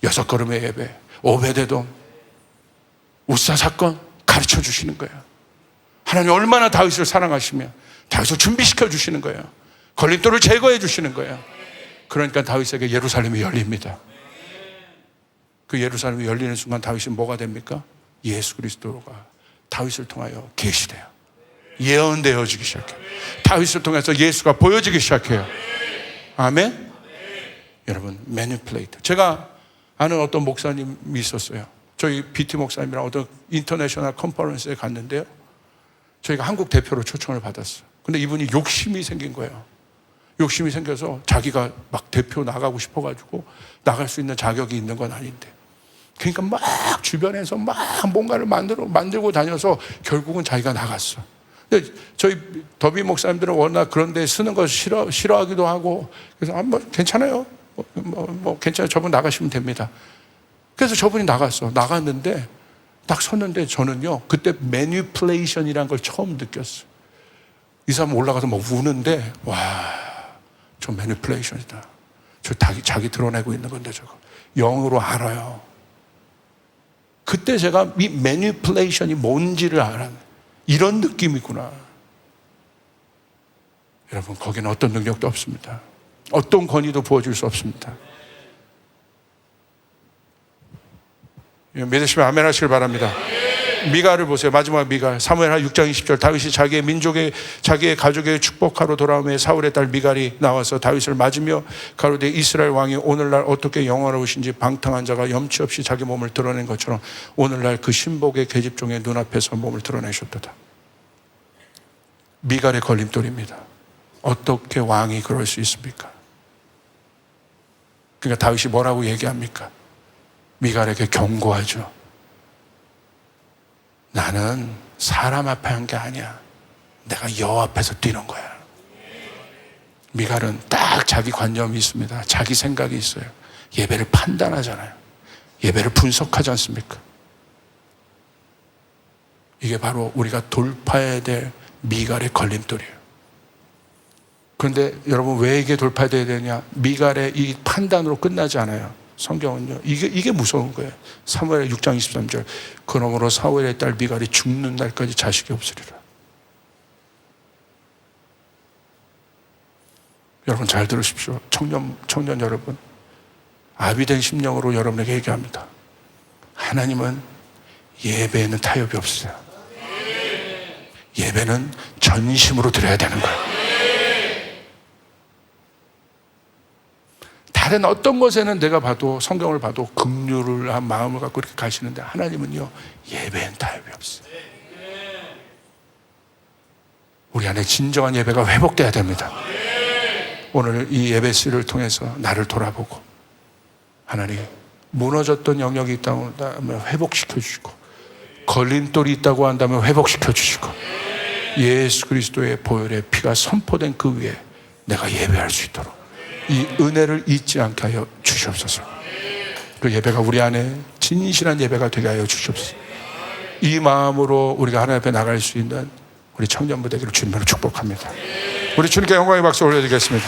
6걸음의 예배, 오베데돔, 우사 사건 가르쳐 주시는 거예요. 하나님 얼마나 다윗을 사랑하시며 다윗을 준비시켜 주시는 거예요. 걸림돌을 제거해 주시는 거예요. 그러니까 다윗에게 예루살렘이 열립니다. 그 예루살렘이 열리는 순간 다윗이 뭐가 됩니까? 예수 그리스도가 다윗을 통하여 계시돼요. 예언되어지기 시작해요. 다윗을 통해서 예수가 보여지기 시작해요. 아멘. 여러분, 매니플레이트. 제가 아는 어떤 목사님이 있었어요. 저희 BT 목사님이랑 어떤 인터내셔널 컨퍼런스에 갔는데요. 저희가 한국 대표로 초청을 받았어요. 근데 이분이 욕심이 생긴 거예요. 욕심이 생겨서 자기가 막 대표 나가고 싶어가지고 나갈 수 있는 자격이 있는 건 아닌데. 그러니까 막 주변에서 막 뭔가를 만들고 다녀서 결국은 자기가 나갔어. 근데 저희 더비 목사님들은 워낙 그런 데 쓰는 거 싫어하기도 하고 그래서 뭐 괜찮아요. 괜찮아요. 저분 나가시면 됩니다. 그래서 저분이 나갔는데 딱 섰는데 저는요 그때 매니플레이션이라는 걸 처음 느꼈어요. 이 사람 올라가서 막 우는데 와, 저 매니플레이션이다. 저 자기 드러내고 있는 건데 저거 영어로 알아요. 그때 제가 이 매니플레이션이 뭔지를 알아요. 이런 느낌이구나. 여러분, 거기는 어떤 능력도 없습니다. 어떤 권위도 부어줄 수 없습니다. 믿으시면 아멘 하시길 바랍니다. 미가를 보세요. 마지막 미가. 사무엘하 6장 20절. 다윗이 자기의 민족의 자기의 가족의 축복하러 돌아오며 사울의 딸 미갈이 나와서 다윗을 맞으며 가로되 이스라엘 왕이 오늘날 어떻게 영화로우신지 방탕한 자가 염치 없이 자기 몸을 드러낸 것처럼 오늘날 그 신복의 계집종의 눈앞에서 몸을 드러내셨도다. 미갈의 걸림돌입니다. 어떻게 왕이 그럴 수 있습니까? 그러니까 다윗이 뭐라고 얘기합니까? 미갈에게 경고하죠. 나는 사람 앞에 한 게 아니야. 내가 여호와 앞에서 뛰는 거야. 미갈은 딱 자기 관념이 있습니다. 자기 생각이 있어요. 예배를 판단하잖아요. 예배를 분석하지 않습니까? 이게 바로 우리가 돌파해야 될 미갈의 걸림돌이에요. 그런데 여러분, 왜 이게 돌파돼야 되냐? 미갈의 이 판단으로 끝나지 않아요. 성경은요, 이게 무서운 거예요. 사무엘 6장 23절. 그러므로 사울의 딸 미갈이 죽는 날까지 자식이 없으리라. 여러분 잘 들으십시오. 청년 여러분, 아비된 심령으로 여러분에게 얘기합니다. 하나님은 예배에는 타협이 없어요. 예배는 전심으로 드려야 되는 거예요. 다른 어떤 것에는 내가 봐도, 성경을 봐도 긍휼을 한 마음을 갖고 이렇게 가시는데 하나님은요, 예배엔 타협이 없어요. 우리 안에 진정한 예배가 회복돼야 됩니다. 오늘 이 예배 시를 통해서 나를 돌아보고, 하나님, 무너졌던 영역이 있다고 한다면 회복시켜 주시고, 걸림돌이 있다고 한다면 회복시켜 주시고, 예수 그리스도의 보혈의 피가 선포된 그 위에 내가 예배할 수 있도록 이 은혜를 잊지 않게 하여 주시옵소서. 그 예배가 우리 안에 진실한 예배가 되게 하여 주시옵소서. 이 마음으로 우리가 하나님 앞에 나갈 수 있는 우리 청년부 되기를 주님으로 축복합니다. 우리 주님께 영광의 박수 올려드리겠습니다.